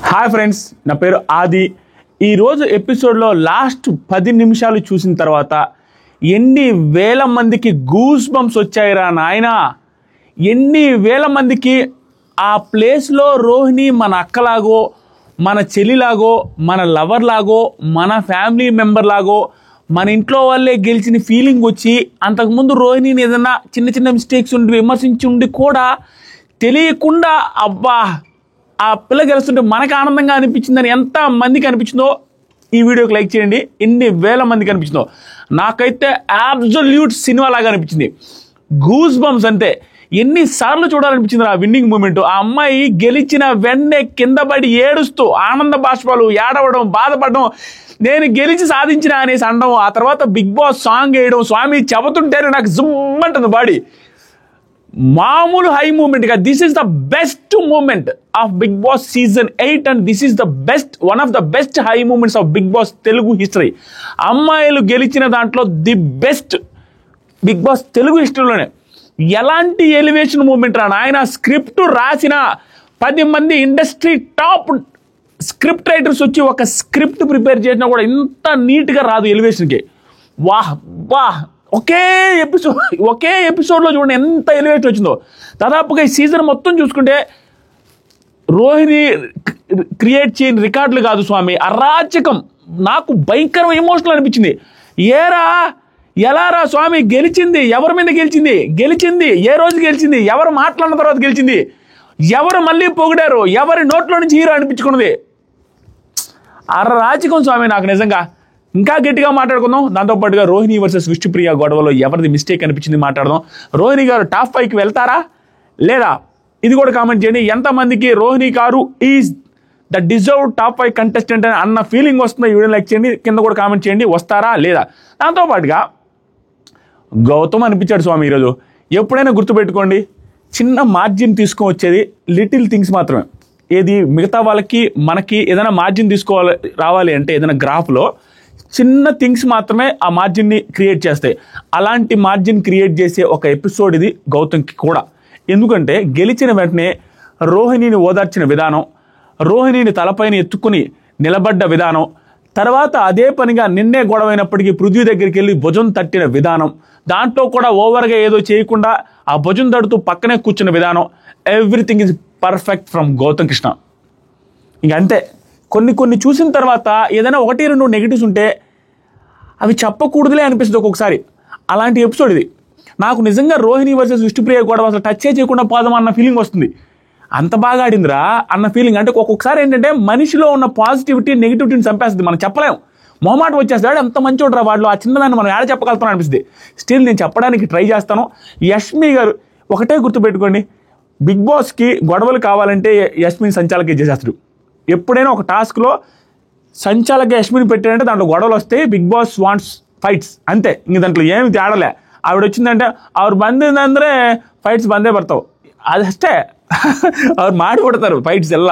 Hi friends, నా పేరు ఆది. ఈరోజు ఎపిసోడ్లో లాస్ట్ 10 నిమిషాలు చూసిన తర్వాత ఎన్ని వేల మందికి గూస్ బంప్స్ వచ్చాయిరా నాయనా. ఎన్ని వేల మందికి ఆ ప్లేస్లో రోహిణి మన అక్కలాగో, మన చెల్లిలాగో, మన లవర్ లాగో, మన ఫ్యామిలీ మెంబర్ లాగో, మన ఇంట్లో వాళ్ళే గెలిచిన ఫీలింగ్ వచ్చి, అంతకుముందు రోహిణిని ఏదన్నా చిన్న చిన్న మిస్టేక్స్ ఉండి విమర్శించి ఉండి కూడా తెలియకుండా అబ్బా ఆ పిల్ల గెలుస్తుంటే మనకు ఆనందంగా అనిపించిందని ఎంత మందికి అనిపించిందో ఈ వీడియోకి లైక్ చేయండి. ఎన్ని వేల మందికి అనిపించిందో. నాకైతే అబ్సల్యూట్ సినిమా లాగా అనిపించింది. గూస్ బంప్స్ అంటే ఎన్నిసార్లు చూడాలనిపించింది ఆ విన్నింగ్ మూమెంట్. ఆ అమ్మాయి గెలిచిన వెంటనే కింద పడి ఏడుస్తూ ఆనంద బాష్పాలు, ఏడవడం, బాధపడడం, నేను గెలిచి సాధించిన అనేసి అనడం, ఆ తర్వాత బిగ్ బాస్ సాంగ్ వేయడం, స్వామి చెబుతుంటేనే నాకు జుమ్ అంటుంది బాడీ. మామూలు హై మూమెంట్ గా this is the best moment of Bigg Boss season 8 and this is the best, one of the best high moments of Bigg Boss Telugu history. అమ్మాయిలు గెలిచిన దాంట్లో the best Bigg Boss Telugu హిస్టరీలోనే. ఎలాంటి elevation moment రా నాయన. Script రాసిన 10 మంది industry top script writers వచ్చి ఒక స్క్రిప్ట్ ప్రిపేర్ చేసినా కూడా ఇంత నీట్గా రాదు ఎలివేషన్కి. వాహ్ వాహ్. ఒకే ఎపిసోడ్లో చూడండి ఎంత ఎలివేషన్ వచ్చిందో. దాదాపుగా ఈ సీజన్ మొత్తం చూసుకుంటే రోహిణి క్రియేట్ చేయని రికార్డులు కాదు స్వామి, అరాచకం. నాకు భయంకరం ఎమోషనల్ అనిపించింది. ఏరా ఎలారా స్వామి గెలిచింది, ఎవరి మీద గెలిచింది, ఏ రోజు గెలిచింది, ఎవరు మాట్లాడిన తర్వాత గెలిచింది, ఎవరు మళ్ళీ పొగిడారు, ఎవరి నోట్లో నుంచి హీరో అనిపించుకున్నది. అరాచకం స్వామి. నాకు నిజంగా ఇంకా గట్టిగా మాట్లాడుకుందాం. దాంతోపాటుగా రోహిణి వర్సెస్ విష్ణుప్రియ గొడవలో ఎవరిది మిస్టేక్ అనిపించింది మాట్లాడదాం. రోహిణి గారు టాప్ 5కి వెళ్తారా లేదా ఇది కూడా కామెంట్ చేయండి. ఎంతమందికి రోహిణి గారు is the deserve top 5 contestant అని అన్న ఫీలింగ్ వస్తుందో ఈ వీడియో లైక్ చేయండి, కింద కూడా కామెంట్ చేయండి వస్తారా లేదా. దాంతోపాటుగా గౌతమ్ అనిపించాడు స్వామి ఈరోజు. ఎప్పుడైనా గుర్తుపెట్టుకోండి, చిన్న మార్జిన్ తీసుకొని వచ్చేది లిటిల్ థింగ్స్ మాత్రమే. ఏది మిగతా వాళ్ళకి మనకి ఏదైనా మార్జిన్ తీసుకోవాలి రావాలి అంటే ఏదైనా గ్రాఫ్లో చిన్న థింగ్స్ మాత్రమే ఆ మార్జిన్ని క్రియేట్ చేస్తాయి. అలాంటి మార్జిన్ క్రియేట్ చేసే ఒక ఎపిసోడ్ ఇది గౌతమ్కి కూడా. ఎందుకంటే గెలిచిన వెంటనే రోహిణిని ఓదార్చిన విధానం, రోహిణిని తలపైన ఎత్తుకుని నిలబడ్డ విధానం, తర్వాత అదే పనిగా నిన్నే గొడవైనప్పటికీ పృథ్వీ దగ్గరికి వెళ్ళి భుజం తట్టిన విధానం, దాంట్లో కూడా ఓవర్గా ఏదో చేయకుండా ఆ భుజం తడుతూ పక్కనే కూర్చున్న విధానం, everything is perfect from Gautam Krishna. ఇంక అంతే. కొన్ని చూసిన తర్వాత ఏదైనా 1-2 నెగిటివ్స్ ఉంటే అవి చెప్పకూడదులే అనిపిస్తుంది ఒక్కొక్కసారి. అలాంటి ఎపిసోడ్ ఇది. నాకు నిజంగా రోహిణి వర్సెస్ విష్ణుప్రియ గొడవ అసలు టచ్ చేయకుండా పోదాం అన్న ఫీలింగ్ వస్తుంది. అంత బాగా ఆడిందిరా అన్న ఫీలింగ్. అంటే ఒక్కొక్కసారి ఏంటంటే మనిషిలో ఉన్న పాజిటివిటీ నెగిటివిటీని చంపేస్తుంది. మనం చెప్పలేం, మొహమాట వచ్చేస్తాడు. ఎంత మంచోడ్రా వాళ్ళు, ఆ చిన్నదాన్ని మనం ఏడ చెప్పగలుగుతాం అనిపిస్తుంది. స్టిల్ నేను చెప్పడానికి ట్రై చేస్తాను. యష్మి గారు ఒకటే గుర్తుపెట్టుకోండి, బిగ్ బాస్కి గొడవలు కావాలంటే యష్మిని సంచాలకే చేసేస్తాడు. ఎప్పుడైనా ఒక టాస్క్లో సంచాలక యష్మిని పెట్టారంటే దాంట్లో గొడవలు వస్తాయి. బిగ్ బాస్ వాంట్స్ ఫైట్స్ అంతే. ఇంక దాంట్లో ఏమి తేడలే. ఆవిడ వచ్చిందంటే ఆవిడ బందే ఫైట్స్ బందే పడతావు, అది అಷ್ಟೇ. ಅವ್ರು ಮಾಡಿಬಿಡ್ತಾರೆ ಫೈಟ್ಸ್ ಎಲ್ಲ.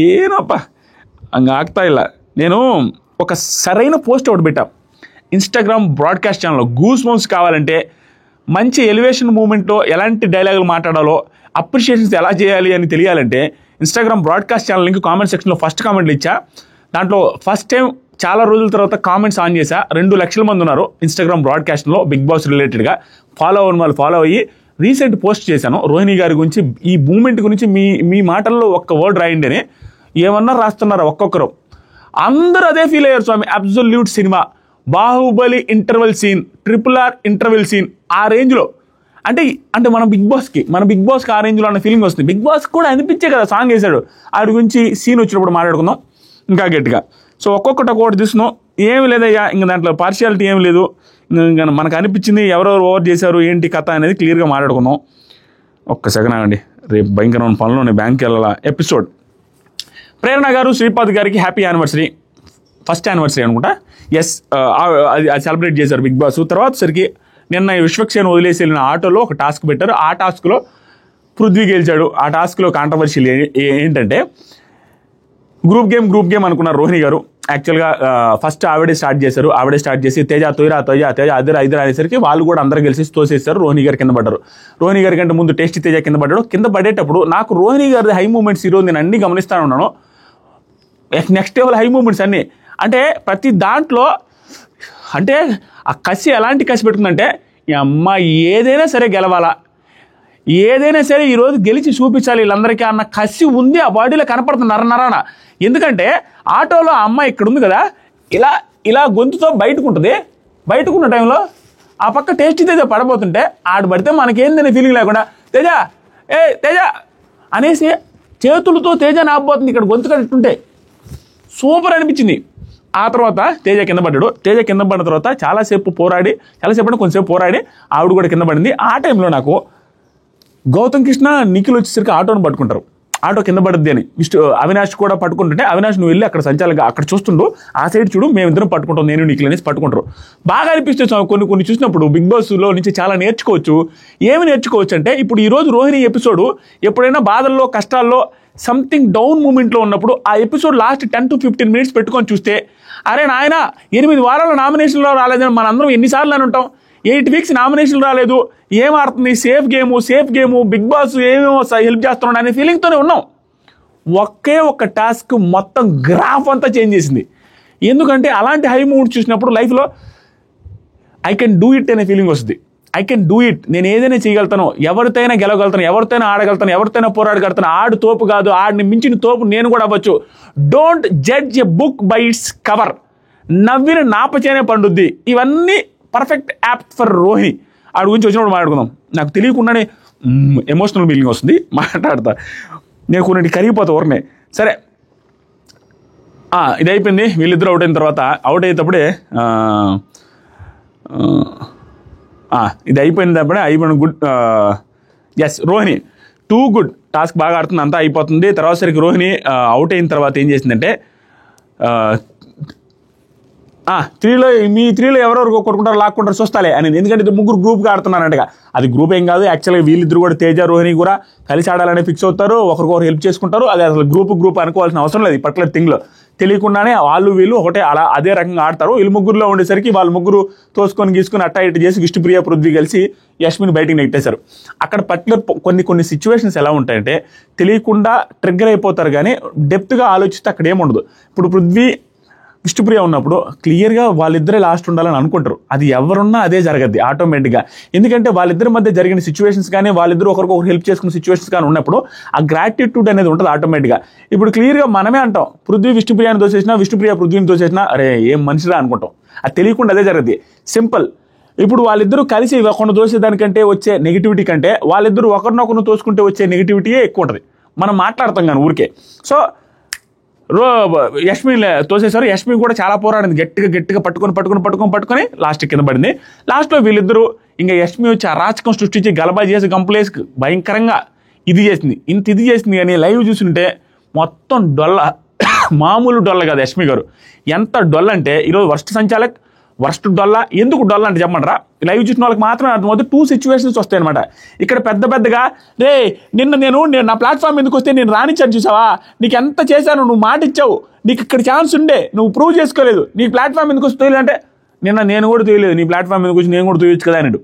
ಏನಪ್ಪ ಹಂಗೆ ಆಗ್ತಾ ಇಲ್ಲ. నేను ఒక సరైన పోస్ట్ ఒకటి పెట్టా ఇన్స్టాగ్రామ్ బ్రాడ్కాస్ట్ ఛానల్లో. గూస్ బంప్స్ కావాలంటే మంచి ఎలివేషన్ మూమెంట్లో ఎలాంటి డైలాగులు మాట్లాడాలో, అప్రిషియేషన్స్ ఎలా చేయాలి అని తెలియాలంటే Instagram broadcast channel link comment సెక్షన్లో ఫస్ట్ కామెంట్లు ఇచ్చా. దాంట్లో ఫస్ట్ టైం చాలా రోజుల తర్వాత కామెంట్స్ ఆన్ చేశా. 2 లక్షల మంది ఉన్నారు ఇన్స్టాగ్రామ్ బ్రాడ్కాస్ట్లో బిగ్ బాస్ రిలేటెడ్గా. ఫాలో అవ్వని వాళ్ళు ఫాలో అయ్యి రీసెంట్ పోస్ట్ చేశాను రోహిణి గారి గురించి. ఈ మూమెంట్ గురించి మీ మాటల్లో ఒక్క వర్డ్ రాయండి అని ఏమన్నా రాస్తున్నారు ఒక్కొక్కరు. అందరూ అదే ఫీల్ అయ్యారు స్వామి. Absolute cinema. Baahubali interval scene, RRR interval scene ఆ రేంజ్లో. అంటే మన బిగ్ బాస్కి ఆ రేంజ్లో అన్న ఫీలింగ్ వస్తుంది. బిగ్ బాస్ కూడా అనిపించే కదా సాంగ్ వేశాడు. ఆడి గురించి సీన్ వచ్చినప్పుడు మాట్లాడుకుందాం ఇంకా గట్టిగా. సో ఒక్కొక్కటి తీసుకున్నాం. ఏమి లేదయ్యా, ఇంకా దాంట్లో పార్షియాలిటీ ఏమి లేదు. ఇంకా మనకు అనిపించింది ఎవరెవరు ఓవర్ చేశారు ఏంటి కథ అనేది క్లియర్గా మాట్లాడుకుందాం. ఒక్క సెకండ్ ఆగండి, రేపు భయంకరమైన పనులు ఉన్నాయి, బ్యాంక్కి వెళ్ళాలా. ఎపిసోడ్ ప్రేరణ గారు శ్రీపాద్ గారికి హ్యాపీ యానివర్సరీ, ఫస్ట్ యానివర్సరీ అనుకుంటా. ఎస్, అది సెలబ్రేట్ చేశారు బిగ్ బాస్. తర్వాత సరికి నిన్న విశ్వక్సేన్ వదిలేసి వెళ్ళిన ఆటోలో ఒక టాస్క్ పెట్టారు. ఆ టాస్క్లో పృథ్వీ గెలిచాడు. ఆ టాస్క్లో కాంట్రవర్షియల్ ఏంటంటే గ్రూప్ గేమ్ అనుకున్నారు రోహిణి గారు. యాక్చువల్గా ఫస్ట్ ఆవిడే స్టార్ట్ చేసి తేజ అదిరా అనేసరికి వాళ్ళు కూడా అందరూ కలిసి తోసేస్తారు. రోహిణి గారు కింద పడ్డారు. రోహిణి గారి కంటే ముందు టేస్టీ తేజ కింద పడ్డాడు. కింద పడేటప్పుడు నాకు రోహిణి గారి హై మూమెంట్స్ ఈరోజు నేను అన్ని గమనిస్తాను ఉన్నాను. నెక్స్ట్ లెవెల్ హై మూమెంట్స్ అన్నీ. అంటే ప్రతి దాంట్లో అంటే ఆ కసి ఎలాంటి కసి పెట్టుకుందంటే, ఈ అమ్మ ఏదైనా సరే గెలవాలా, ఏదైనా సరే ఈరోజు గెలిచి చూపించాలి వీళ్ళందరికీ అన్న కసి ఉంది ఆ బాడీలో కనపడుతుంది నరనరాన. ఎందుకంటే ఆటోలో ఆ అమ్మాయి ఇక్కడ ఉంది కదా, ఇలా ఇలా గొంతుతో బయటకుంటుంది. బయటకున్న టైంలో ఆ పక్క టేస్ట్ తేజ పడబోతుంటే ఆడు పడితే మనకేందనే ఫీలింగ్ లేకుండా తేజ తేజ అనేసి చేతులతో తేజని ఆపబోతుంది ఇక్కడ గొంతు కట్టుంటే. సూపర్ అనిపించింది. ఆ తర్వాత తేజ కింద పడ్డాడు. తేజ కింద పడిన తర్వాత చాలాసేపు అంటే కొంచెంసేపు పోరాడి ఆవిడ కూడా కింద పడింది. ఆ టైంలో నాకు గౌతమ్ కృష్ణ నిఖిల్ వచ్చేసరికి ఆటోని పట్టుకుంటారు. ఆటో కింద పడుద్ది అని అవినాష్ కూడా పట్టుకుంటుంటే, అవినాష్ నువ్వు వెళ్ళి అక్కడ సంచాలక అక్కడ చూస్తుండు, ఆ సైడ్ చూడు మేమిద్దరం పట్టుకుంటాం నేను నిఖిల్ అనేసి పట్టుకుంటారు. బాగా అనిపిస్తుంది కొన్ని చూసినప్పుడు బిగ్ బాస్లో నుంచి చాలా నేర్చుకోవచ్చు. ఏమి నేర్చుకోవచ్చు అంటే, ఇప్పుడు ఈరోజు రోహిణి ఎపిసోడ్ ఎప్పుడైనా బాధల్లో కష్టాల్లో సంథింగ్ డౌన్ మూమెంట్లో ఉన్నప్పుడు ఆ ఎపిసోడ్ లాస్ట్ 10 to 15 minutes పెట్టుకొని చూస్తే, అరే నాయన 8 వారాల నామినేషన్లో రాలేదని మనందరం ఎన్నిసార్లు అని ఉంటాం. 8 weeks నామినేషన్ రాలేదు, ఏం ఆడుతుంది, సేఫ్ గేము, బిగ్ బాస్ ఏమేమో హెల్ప్ చేస్తున్నాడు అనే ఫీలింగ్తోనే ఉన్నాం. ఒకే ఒక్క టాస్క్ మొత్తం గ్రాఫ్ అంతా చేంజ్ చేసింది. ఎందుకంటే అలాంటి హై మూమెంట్స్ చూసినప్పుడు లైఫ్లో ఐ కెన్ డూ ఇట్ అనే ఫీలింగ్ వస్తుంది. ఐ కెన్ డూ ఇట్, నేను ఏదైనా చేయగలుగుతాను, ఎవరితోనైనా గెలవగలుగుతాను, ఎవరితోనైనా ఆడగలుగుతాను, ఎవరితోనైనా పోరాడగలుగుతాను. ఆడు తోపు కాదు, ఆడిని మించిన తోపు నేను కూడా అవ్వచ్చు. Don't judge a book by its cover. నవ్విన నాపచేనే పండుద్ది. ఇవన్నీ పర్ఫెక్ట్ యాప్ట్ ఫర్ రోహిణి. ఆడి గురించి వచ్చినప్పుడు మాట్లాడుకుందాం. నాకు తెలియకుండానే ఎమోషనల్ ఫీలింగ్ వస్తుంది, మాట్లాడతా. నేను కొన్ని కరిగిపోతా ఊరినే. సరే, ఇది అయిపోయింది. వీళ్ళిద్దరూ అవుట్ అయిన తర్వాత అవుట్ అయ్యేటప్పుడే ఇది అయిపోయిన good Rohini too good task బాగా ఆడుతుంది, అంతా అయిపోతుంది. తర్వాత సరికి రోహిణి అవుట్ అయిన తర్వాత ఏం చేసిందంటే, మీ త్రీలో ఎవరెవరు కొట్టుకుంటారు లాక్కుంటారు చూస్తాలే అని. ఎందుకంటే ముగ్గురు గ్రూప్గా ఆడుతున్నారంటగా. అది గ్రూప్ ఏం కాదు, యాక్చువల్గా వీళ్ళిద్దరు కూడా తేజ రోహిణి కూడా కలిసి ఆడాలని ఫిక్స్ అవుతారు, ఒకరికొకరు హెల్ప్ చేసుకుంటారు. అది అసలు గ్రూప్ అనుకోవాల్సిన అవసరం లేదు. పర్టికులర్ థింగ్లో తెలియకుండానే వాళ్ళు వీళ్ళు ఒకటే అలా అదే రకంగా ఆడతారు. వీళ్ళు ముగ్గురులో ఉండేసరికి వాళ్ళు ముగ్గురు తోసుకొని గీసుకొని అట్టా ఇటు చేసి విష్ణుప్రియ పృథ్వీ కలిసి యష్మిని బయటికి నెట్టేశారు. అక్కడ పర్టికులర్ కొన్ని సిచ్యువేషన్స్ ఎలా ఉంటాయంటే తెలియకుండా ట్రిగ్గర్ అయిపోతారు, కానీ డెప్త్గా ఆలోచిస్తే అక్కడ ఏముండదు. ఇప్పుడు పృథ్వీ విష్ణుప్రియ ఉన్నప్పుడు క్లియర్గా వాళ్ళిద్దరే లాస్ట్ ఉండాలని అనుకుంటారు. అది ఎవరున్నా అదే జరగద్ది ఆటోమేటిక్గా. ఎందుకంటే వాళ్ళిద్దరి మధ్య జరిగిన సిచ్యువేషన్స్ కానీ వాళ్ళిద్దరు ఒకరికొకరు హెల్ప్ చేసుకున్న సిచ్యువేషన్స్ కానీ ఉన్నప్పుడు ఆ గ్రాటిట్యూడ్ అనేది ఉంటుంది ఆటోమేటిక్గా. ఇప్పుడు క్లియర్గా మనమే అంటాం, పృథ్వీ విష్ణుప్రియని దోసేసినా, విష్ణుప్రియ పృథ్వీని దోసేసినా అరే ఏం మనిషిరా అనుకుంటాం. అది తెలియకుండా అదే జరగద్ది. సింపుల్. ఇప్పుడు వాళ్ళిద్దరూ కలిసి ఒకరిని దోసేదానికంటే వచ్చే నెగిటివిటీ కంటే వాళ్ళిద్దరూ ఒకరినొకరిని తోసుకుంటే వచ్చే నెగిటివిటీయే ఎక్కువ ఉంటుంది. మనం మాట్లాడతాం కానీ ఊరికే. సో యష్మి తోసేశారు. యష్మి కూడా చాలా పోరాడింది, గట్టిగా పట్టుకొని లాస్ట్ కింద పడింది. లాస్ట్లో వీళ్ళిద్దరూ ఇంకా యష్మి వచ్చి అరాచకం సృష్టించి గలబా చేసి గంపులేసి భయంకరంగా ఇది చేసింది. కానీ లైవ్ చూస్తుంటే మొత్తం డొల్ల, మామూలు డొల్ల కాదు యష్మి గారు. ఎంత డొల్ల అంటే ఈరోజు వర్స్ట్ డొల్ల. ఎందుకు డొల్ల అంటే చెప్పమంటారా? లైవ్ చూసిన వాళ్ళకి మాత్రం అర్థమవుతుంది. 2 situations వస్తాయి అనమాట. ఇక్కడ పెద్దగా రే నేను నా ప్లాట్ఫామ్ ఎందుకు వస్తే నేను రానిచ్చాను చూసావా, నీకు ఎంత చేశాను, నువ్వు మాట ఇచ్చావు, నీకు ఇక్కడ ఛాన్స్ ఉండే, నువ్వు ప్రూవ్ చేసుకోలేదు, నీ ప్లాట్ఫామ్ ఎందుకు వస్తే అంటే నేను కూడా తెలియలేదు, నీ ప్లాట్ఫామ్ ఎందుకు వచ్చి నేను కూడా తెలియచ్చు కదా అన్నాడు.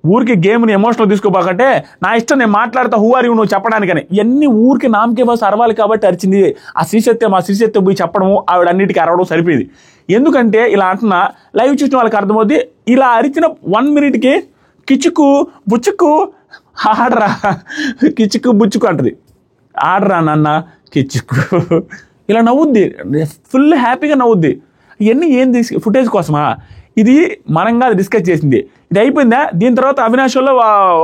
ఊరికి గేమ్ని ఎమోషనల్ తీసుకోబాకంటే నా ఇష్టం, నేను మాట్లాడతా, హూ ఆర్ యు నువ్వు చెప్పడానికని. ఇవన్నీ ఊరికి నామకే బాస్ అరవాలి కాబట్టి అరిచింది. ఆ శ్రీసత్యం పోయి చెప్పడము, ఆవిడ అన్నిటికీ అరవడం సరిపోయింది. ఎందుకంటే ఇలా అంటున్నా లైవ్ చూసిన వాళ్ళకి అర్థమవుతుంది. ఇలా అరిచిన 1 minute కిచుకు బుచ్చుకు ఆడరా, కిచుకు బుచ్చుకు అంటది, ఆడరా నాన్న కిచుకు, ఇలా నవ్వుద్ది, ఫుల్ హ్యాపీగా నవ్వుద్ది. ఇవన్నీ ఏంది ఫుటేజ్ కోసమా? ఇది మనంగా డిస్కస్ చేసింది. ఇది అయిపోయిందా? దీని తర్వాత అవినాష్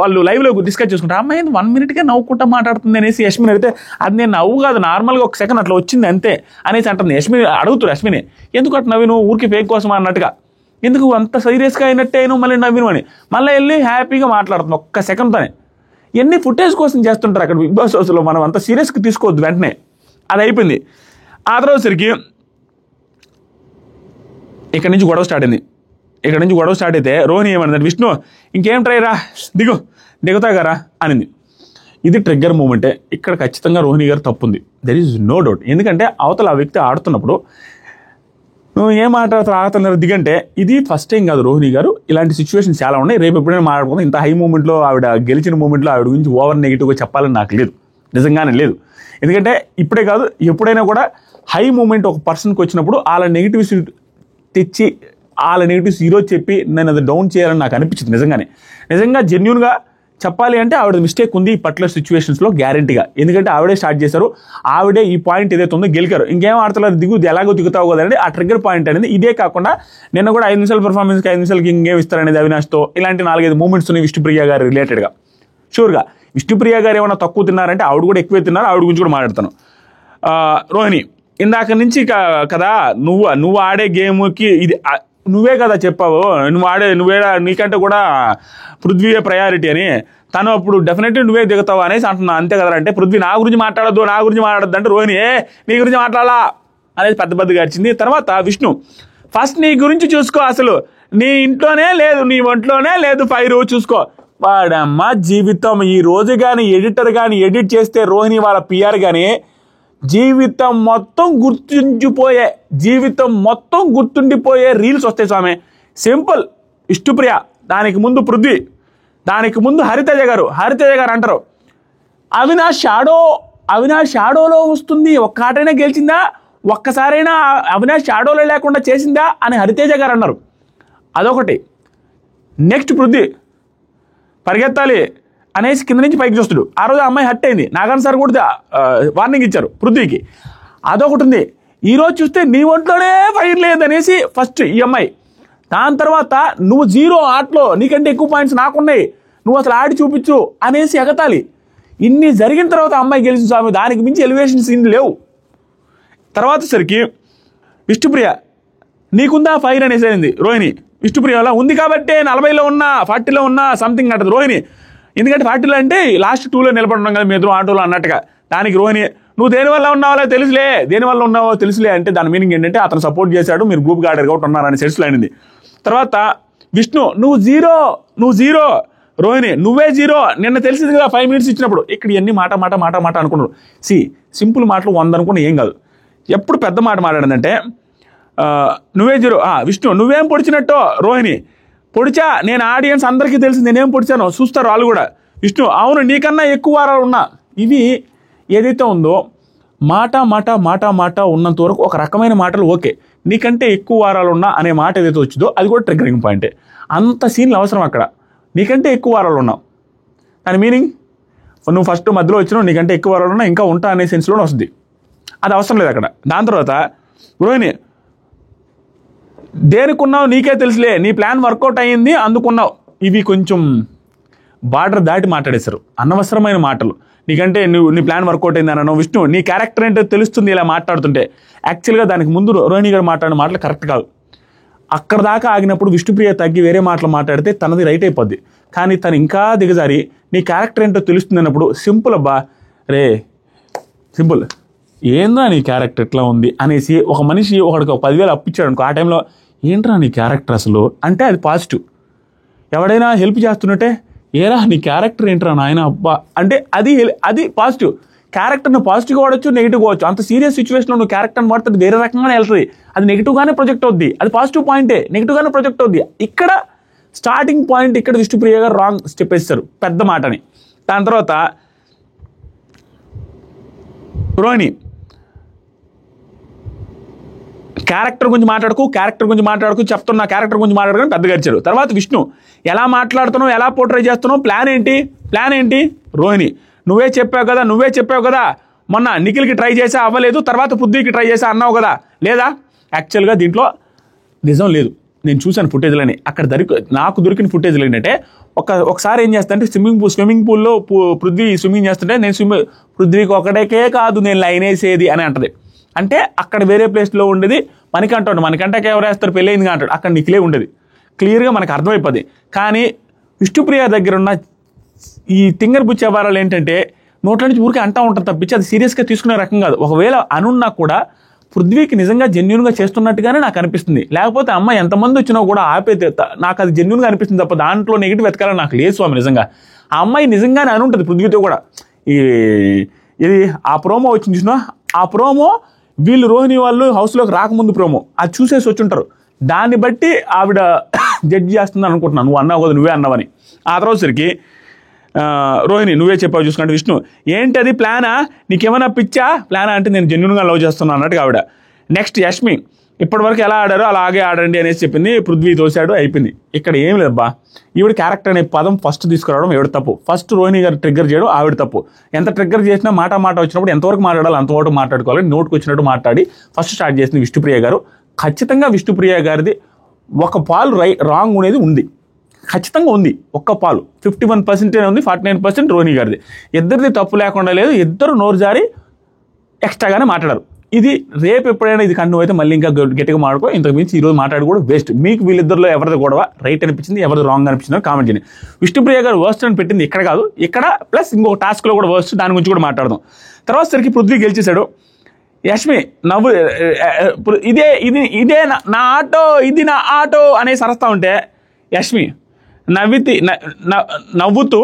వాళ్ళు లైవ్లో డిస్కస్ చేసుకుంటారు. అమ్మాయి 1 minute నవ్వుకుంటా మాట్లాడుతుంది అనేసి యష్మిని అడిగితే, అది నేను నవ్వు కాదు, నార్మల్గా 1 second అట్లా వచ్చింది అంతే అనేసి అంటుంది. అడుగుతారు యష్మిని, ఎందుకు అట్లా నవ్విను, ఊరికి ఫేక్ కోసం అన్నట్టుగా, ఎందుకు అంత సీరియస్గా అయినట్టే అయినా మళ్ళీ నవ్విను అని మళ్ళీ వెళ్ళి హ్యాపీగా మాట్లాడుతుంది 1 secondతోనే. ఇవన్నీ ఫుటేజ్ కోసం చేస్తుంటారు అక్కడ బిగ్ బాస్ హౌస్లో. మనం అంత సీరియస్గా తీసుకోవద్దు వెంటనే. అది అయిపోయింది. ఆ తర్వాత సరికి ఇక్కడ నుంచి గొడవ స్టార్ట్ అయితే రోహిణి ఏమన్నది, విష్ణు ఇంకేం ట్రై రా, దిగుతాగారా అనింది. ఇది ట్రిగ్గర్ మూమెంటే. ఇక్కడ ఖచ్చితంగా రోహిణి గారు తప్పుంది, దెర్ ఈజ్ నో డౌట్. ఎందుకంటే అవతల ఆ వ్యక్తి ఆడుతున్నప్పుడు నువ్వు ఏం ఆడుతున్నారు దిగంటే, ఇది ఫస్ట్ టైం కాదు రోహిణి గారు, ఇలాంటి సిచ్యువేషన్స్ చాలా ఉన్నాయి. రేపు ఎప్పుడైనా మాట్లాడుకుందాం. ఇంత హై మూమెంట్లో ఆవిడ గెలిచిన మూమెంట్లో ఆవిడ గురించి ఓవర్ నెగిటివ్గా చెప్పాలని నాకు లేదు, నిజంగానే లేదు. ఎందుకంటే ఇప్పుడే కాదు ఎప్పుడైనా కూడా హై మూమెంట్ ఒక పర్సన్కి వచ్చినప్పుడు వాళ్ళ నెగిటివ్స్ తెచ్చి వాళ్ళ నెగిటివ్స్ ఈరోజు చెప్పి నేను అది డౌన్ చేయాలని నాకు అనిపించింది. నిజంగా జెన్యూన్గా చెప్పాలి అంటే ఆవిడ మిస్టేక్ ఉంది ఈ పర్టికులర్ సిచ్యువేషన్స్లో గ్యారంటీగా. ఎందుకంటే ఆవిడే స్టార్ట్ చేశారు, ఆవిడే ఈ పాయింట్ ఏదైతే ఉందో గెలికారు. ఇంకేం ఆడతలేదు, ఎలాగో దిగుతావు కదండి. ఆ ట్రిగ్గర్ పాయింట్ అనేది ఇదే కాకుండా నిన్న కూడా 5 నిమిషాల పర్ఫార్మెన్స్కి 5 నిమిషాలకి ఇంకేం ఇస్తారనేది అవినాష్తో ఇలాంటి 4-5 మూమెంట్స్ ఉన్నాయి విష్ణుప్రియ గారు రిలేటెడ్గా. షూర్గా విష్ణుప్రియ గారు ఏమైనా తక్కువ తిన్నారంటే ఆవిడ కూడా ఎక్కువే తిన్నారు, ఆవిడ గురించి కూడా మాట్లాడతాను. రోహిణి ఇందాక నుంచి కదా నువ్వు ఆడే గేమ్కి ఇది నువ్వే కదా చెప్పావు, నీకంటే కూడా పృథ్వీయే ప్రయారిటీ అని. తను అప్పుడు డెఫినెట్లీ నువ్వే దిగుతావు అనేసి అంటున్నా, అంతే కదా. అంటే పృథ్వీ నా గురించి మాట్లాడద్దు అంటే రోహిణి నీ గురించి మాట్లాడాలా అనేది పెద్దగా వచ్చింది. తర్వాత విష్ణు ఫస్ట్ నీ గురించి చూసుకో, అసలు నీ ఇంట్లోనే లేదు, నీ ఒంట్లోనే లేదు ఫైర్, చూసుకో. వాడమ్మ జీవితం ఈ రోజు కానీ ఎడిటర్ కానీ ఎడిట్ చేస్తే రోహిణి వాళ్ళ పిఆర్ కానీ జీవితం మొత్తం గుర్తుండిపోయే రీల్స్ వస్తాయి స్వామి. సింపుల్. విష్ణుప్రియ, దానికి ముందు పృథ్వీ, దానికి ముందు హరితేజ గారు అంటారు అవినాష్ షాడోలో వస్తుంది, ఒక్క ఆటైనా గెలిచిందా, ఒక్కసారైనా అవినాష్ షాడోలో లేకుండా చేసిందా అని హరితేజ గారు అన్నారు. అదొకటి. నెక్స్ట్ పృథ్వీ పరిగెత్తాలి అనేసి కింద నుంచి పైకి చూస్తాడు. ఆ రోజు అమ్మాయి హట్ అయింది, నాగార్జున సార్ కూడా వార్నింగ్ ఇచ్చారు పృథ్వీకి. అదొకటి ఉంది. ఈరోజు చూస్తే నీ ఒంట్లోనే ఫైర్ లేదనేసి ఫస్ట్ ఈ అమ్మాయి. దాని తర్వాత నువ్వు 0 ఆటలో, నీకంటే ఎక్కువ పాయింట్స్ నాకున్నాయి, నువ్వు అసలు ఆడి చూపించు అనేసి ఎగతాలి. ఇన్ని జరిగిన తర్వాత అమ్మాయి గెలిచిన స్వామి, దానికి మించి ఎలివేషన్ సీన్ లేవు. తర్వాత సరికి విష్ణుప్రియ నీకుందా ఫైర్ అనేసి అయింది రోహిణి. విష్ణుప్రియలో ఉంది కాబట్టి 40లో ఉన్నా 40లో ఉన్నా సంథింగ్ అంటది రోహిణి. ఎందుకంటే 40లో అంటే లాస్ట్ 2లో నిలబడున్నాం కదా మీ ఎదురు ఆటోలో అన్నట్టుగా. దానికి రోహిణి నువ్వు దేనివల్ల ఉన్నావో తెలుసులే అంటే దాని మీనింగ్ ఏంటంటే అతను సపోర్ట్ చేశాడు, మీరు గ్రూప్ గార్డర్ కాబట్టి ఉన్నారని సెట్స్లో అయింది. తర్వాత విష్ణు నువ్వు జీరో రోహిణి నువ్వే 0, నిన్న తెలిసింది కదా 5 మినిట్స్ ఇచ్చినప్పుడు. ఇక్కడ ఎన్ని మాట అనుకున్నారు. సింపుల్ మాటలు 100 అనుకున్నా ఏం కాదు. ఎప్పుడు పెద్ద మాట మాట్లాడిందంటే నువ్వే 0. విష్ణు నువ్వేం పొడిచినట్టో రోహిణి పొడిచా, నేను ఆడియన్స్ అందరికీ తెలిసి నేనేం పొడిచానో చూస్తారు వాళ్ళు కూడా. విష్ణు అవును నీకన్నా ఎక్కువ వారాలు ఉన్నా. ఇవి ఏదైతే ఉందో మాట ఉన్నంత వరకు ఒక రకమైన మాటలు ఓకే. నీకంటే ఎక్కువ వారాలు ఉన్నా అనే మాట ఏదైతే వచ్చిందో అది కూడా ట్రిగ్గరింగ్ పాయింటే. అంత సీన్లు అవసరం అక్కడ. నీకంటే ఎక్కువ వారాలు ఉన్నావు దాని మీనింగ్ నువ్వు ఫస్ట్ మధ్యలో వచ్చినావు, నీకంటే ఎక్కువ వారాలు ఉన్నా ఇంకా ఉంటా అనే సెన్స్లోనే వస్తుంది. అది అవసరం లేదు అక్కడ. దాని తర్వాత రోహిణి దేనికున్నావు నీకే తెలుసులే, నీ ప్లాన్ వర్కౌట్ అయ్యింది అందుకున్నావు. ఇవి కొంచెం బార్డర్ దాటి మాట్లాడేశారు, అనవసరమైన మాటలు. నీకంటే నీ ప్లాన్ వర్కౌట్ అయింది అన్నాను. విష్ణు నీ క్యారెక్టర్ ఏంటో తెలుస్తుంది ఇలా మాట్లాడుతుంటే. యాక్చువల్గా దానికి ముందు రోహిణి గారు మాట్లాడిన మాటలు కరెక్ట్ కాదు. అక్కడ దాకా ఆగినప్పుడు విష్ణుప్రియ తగ్గి వేరే మాటలు మాట్లాడితే తనది రైట్ అయిపోద్ది. కానీ తను ఇంకా దిగజారి నీ క్యారెక్టర్ ఏంటో తెలుస్తుంది అన్నప్పుడు సింపుల్ అబ్బా రే సింపుల్ ఏంద్రా నీ క్యారెక్టర్ ఎట్లా ఉంది అనేసి ఒక మనిషి ఒకడికి 10,000 అప్పిచ్చాడు అనుకో, ఆ టైంలో ఏంట్రా నీ క్యారెక్టర్ అసలు అంటే అది పాజిటివ్. ఎవడైనా హెల్ప్ చేస్తున్నట్టే ఏరా నీ క్యారెక్టర్ ఏంట్రా నాయన అబ్బా అంటే అది పాజిటివ్. క్యారెక్టర్ను పాజిటివ్గా వాడచ్చు, నెగిటివ్గా వాడచ్చు. అంత సీరియస్ సిచ్యువేషన్లో నువ్వు క్యారెక్టర్ని వాడితే వేరే రకంగానే వెళ్తుంది. అది నెగిటివ్గానే ప్రొజెక్ట్ అవుద్ది. అది పాజిటివ్ పాయింటే, నెగిటివ్గానే ప్రొజెక్ట్ అవుద్ది. ఇక్కడ స్టార్టింగ్ పాయింట్ ఇక్కడ విష్ణుప్రియ గారు రాంగ్ స్టెప్ వేస్తారు, పెద్ద మాటని. దాని తర్వాత రోహిణి క్యారెక్టర్ గురించి మాట్లాడుకు చెప్తున్నా, క్యారెక్టర్ గురించి మాట్లాడుకుని పెద్దగా ఇచ్చారు. తర్వాత విష్ణు ఎలా మాట్లాడుతున్నావు, ఎలా పోర్ట్రే చేస్తున్నావు, ప్లాన్ ఏంటి రోహిణి నువ్వే చెప్పావు కదా మొన్న నిఖిల్కి ట్రై చేసా అవ్వలేదు, తర్వాత పృథ్వీకి ట్రై చేసా అన్నావు కదా, లేదా? యాక్చువల్గా దీంట్లో నిజం లేదు. నేను చూశాను ఫుటేజ్లని. అక్కడ నాకు దొరికిన ఫుటేజ్లు ఏంటంటే ఒకసారి ఏం చేస్తా అంటే స్విమ్మింగ్ పూల్లో పృథ్వీ స్విమ్మింగ్ చేస్తుంటే నేను పృథ్వీకి ఒకటేకే కాదు నేను లైన్ వేసేది అని అంటది. అంటే అక్కడ వేరే ప్లేస్లో ఉండేది మనకంటే ఎవరు వేస్తారు పెళ్ళి అయిందిగా అంటాడు. అక్కడ నిఖిలే ఉండేది. క్లియర్గా మనకు అర్థమైపోద్ది. కానీ విష్ణుప్రియ దగ్గర ఉన్న ఈ తింగర్ బుచ్చి వ్యవహారాలు ఏంటంటే నోట్ల నుంచి ఊరికే అంటా ఉంటారు తప్పించి అది సీరియస్గా తీసుకునే రకం కాదు. ఒకవేళ అనున్నా కూడా పృథ్వీకి నిజంగా జెన్యూన్గా చేస్తున్నట్టుగానే నాకు అనిపిస్తుంది. లేకపోతే అమ్మాయి ఎంతమంది వచ్చినా కూడా ఆపేతే నాకు అది జెన్యూన్గా అనిపిస్తుంది తప్ప దాంట్లో నెగిటివ్ వెతకాలని నాకు లేదు స్వామి. నిజంగా ఆ అమ్మాయి నిజంగానే అని ఉంటుంది పృథ్వీతో కూడా. ఇది ఆ ప్రోమో వచ్చింది చూసినా, ఆ ప్రోమో వీళ్ళు రోహిణి వాళ్ళు హౌస్లోకి రాకముందు ప్రోమో అది చూసేసి వచ్చుంటారు. దాన్ని బట్టి ఆవిడ జడ్జి చేస్తుందని అనుకుంటున్నాను. నువ్వు అన్నావు కదా, నువ్వే అన్నావని. ఆ తర్వాత సరికి రోహిణి నువ్వే చెప్పావు చూసుకుంటే విష్ణు ఏంటి అది ప్లానా, నీకేమైనా పిచ్చా ప్లానా అంటే నేను జెన్యున్గా లవ్ చేస్తున్నాను అన్నట్టుగా ఆవిడ. నెక్స్ట్ యష్మి ఇప్పటివరకు ఎలా ఆడారో అలాగే ఆడండి అనేసి చెప్పింది. పృథ్వీ తోశాడు, అయిపోయింది. ఇక్కడ ఏం లేదబ్బా, ఈవిడ క్యారెక్టర్ అనే పదం ఫస్ట్ తీసుకురావడం ఎవడు తప్పు, ఫస్ట్ రోహిణి గారు ట్రిగ్గర్ చేయడం ఆవిడ తప్పు. ఎంత ట్రిగ్గర్ చేసినా మాట వచ్చినప్పుడు ఎంతవరకు మాట్లాడాలి అంతవరకు మాట్లాడుకోవాలి, నోటుకు వచ్చినట్టు మాట్లాడి ఫస్ట్ స్టార్ట్ చేసింది విష్ణుప్రియ గారు. ఖచ్చితంగా విష్ణుప్రియ గారిది ఒక పాలు రాంగ్ అనేది ఉంది, ఖచ్చితంగా ఉంది. ఒక్క పాలు 51% ఉంది, 49% రోహిణి గారిది. ఇద్దరిది తప్పు లేకుండా లేదు, ఇద్దరు నోరు జారి ఎక్స్ట్రాగానే మాట్లాడారు. ఇది రేపు ఎప్పుడైనా ఇది కంటిన్యూ అయితే మళ్ళీ ఇంకా గట్టిగా మాట్లాడుకో, ఇంతకు మించి ఈరోజు మాట్లాడి కూడా వేస్ట్. మీకు వీళ్ళిద్దరిలో ఎవరిది గొడవ రైట్ అనిపించింది, ఎవరిది రాంగ్ అనిపించిందో కామెంట్ చేయండి. విష్ణుప్రియ గారు వర్స్ట్ అని పెట్టింది ఇక్కడ కాదు, ఇక్కడ ప్లస్ ఇంకొక టాస్క్లో కూడా వర్స్ట్, దాని గురించి కూడా మాట్లాడదాం. తర్వాత సరికి పృథ్వీ గెలిచేశాడు. యష్మి నవ్వు ఇదే నా ఆటో, ఇది నా ఆటో అనేసి అరుస్తూ ఉంటే యష్మి నవ్వుతూ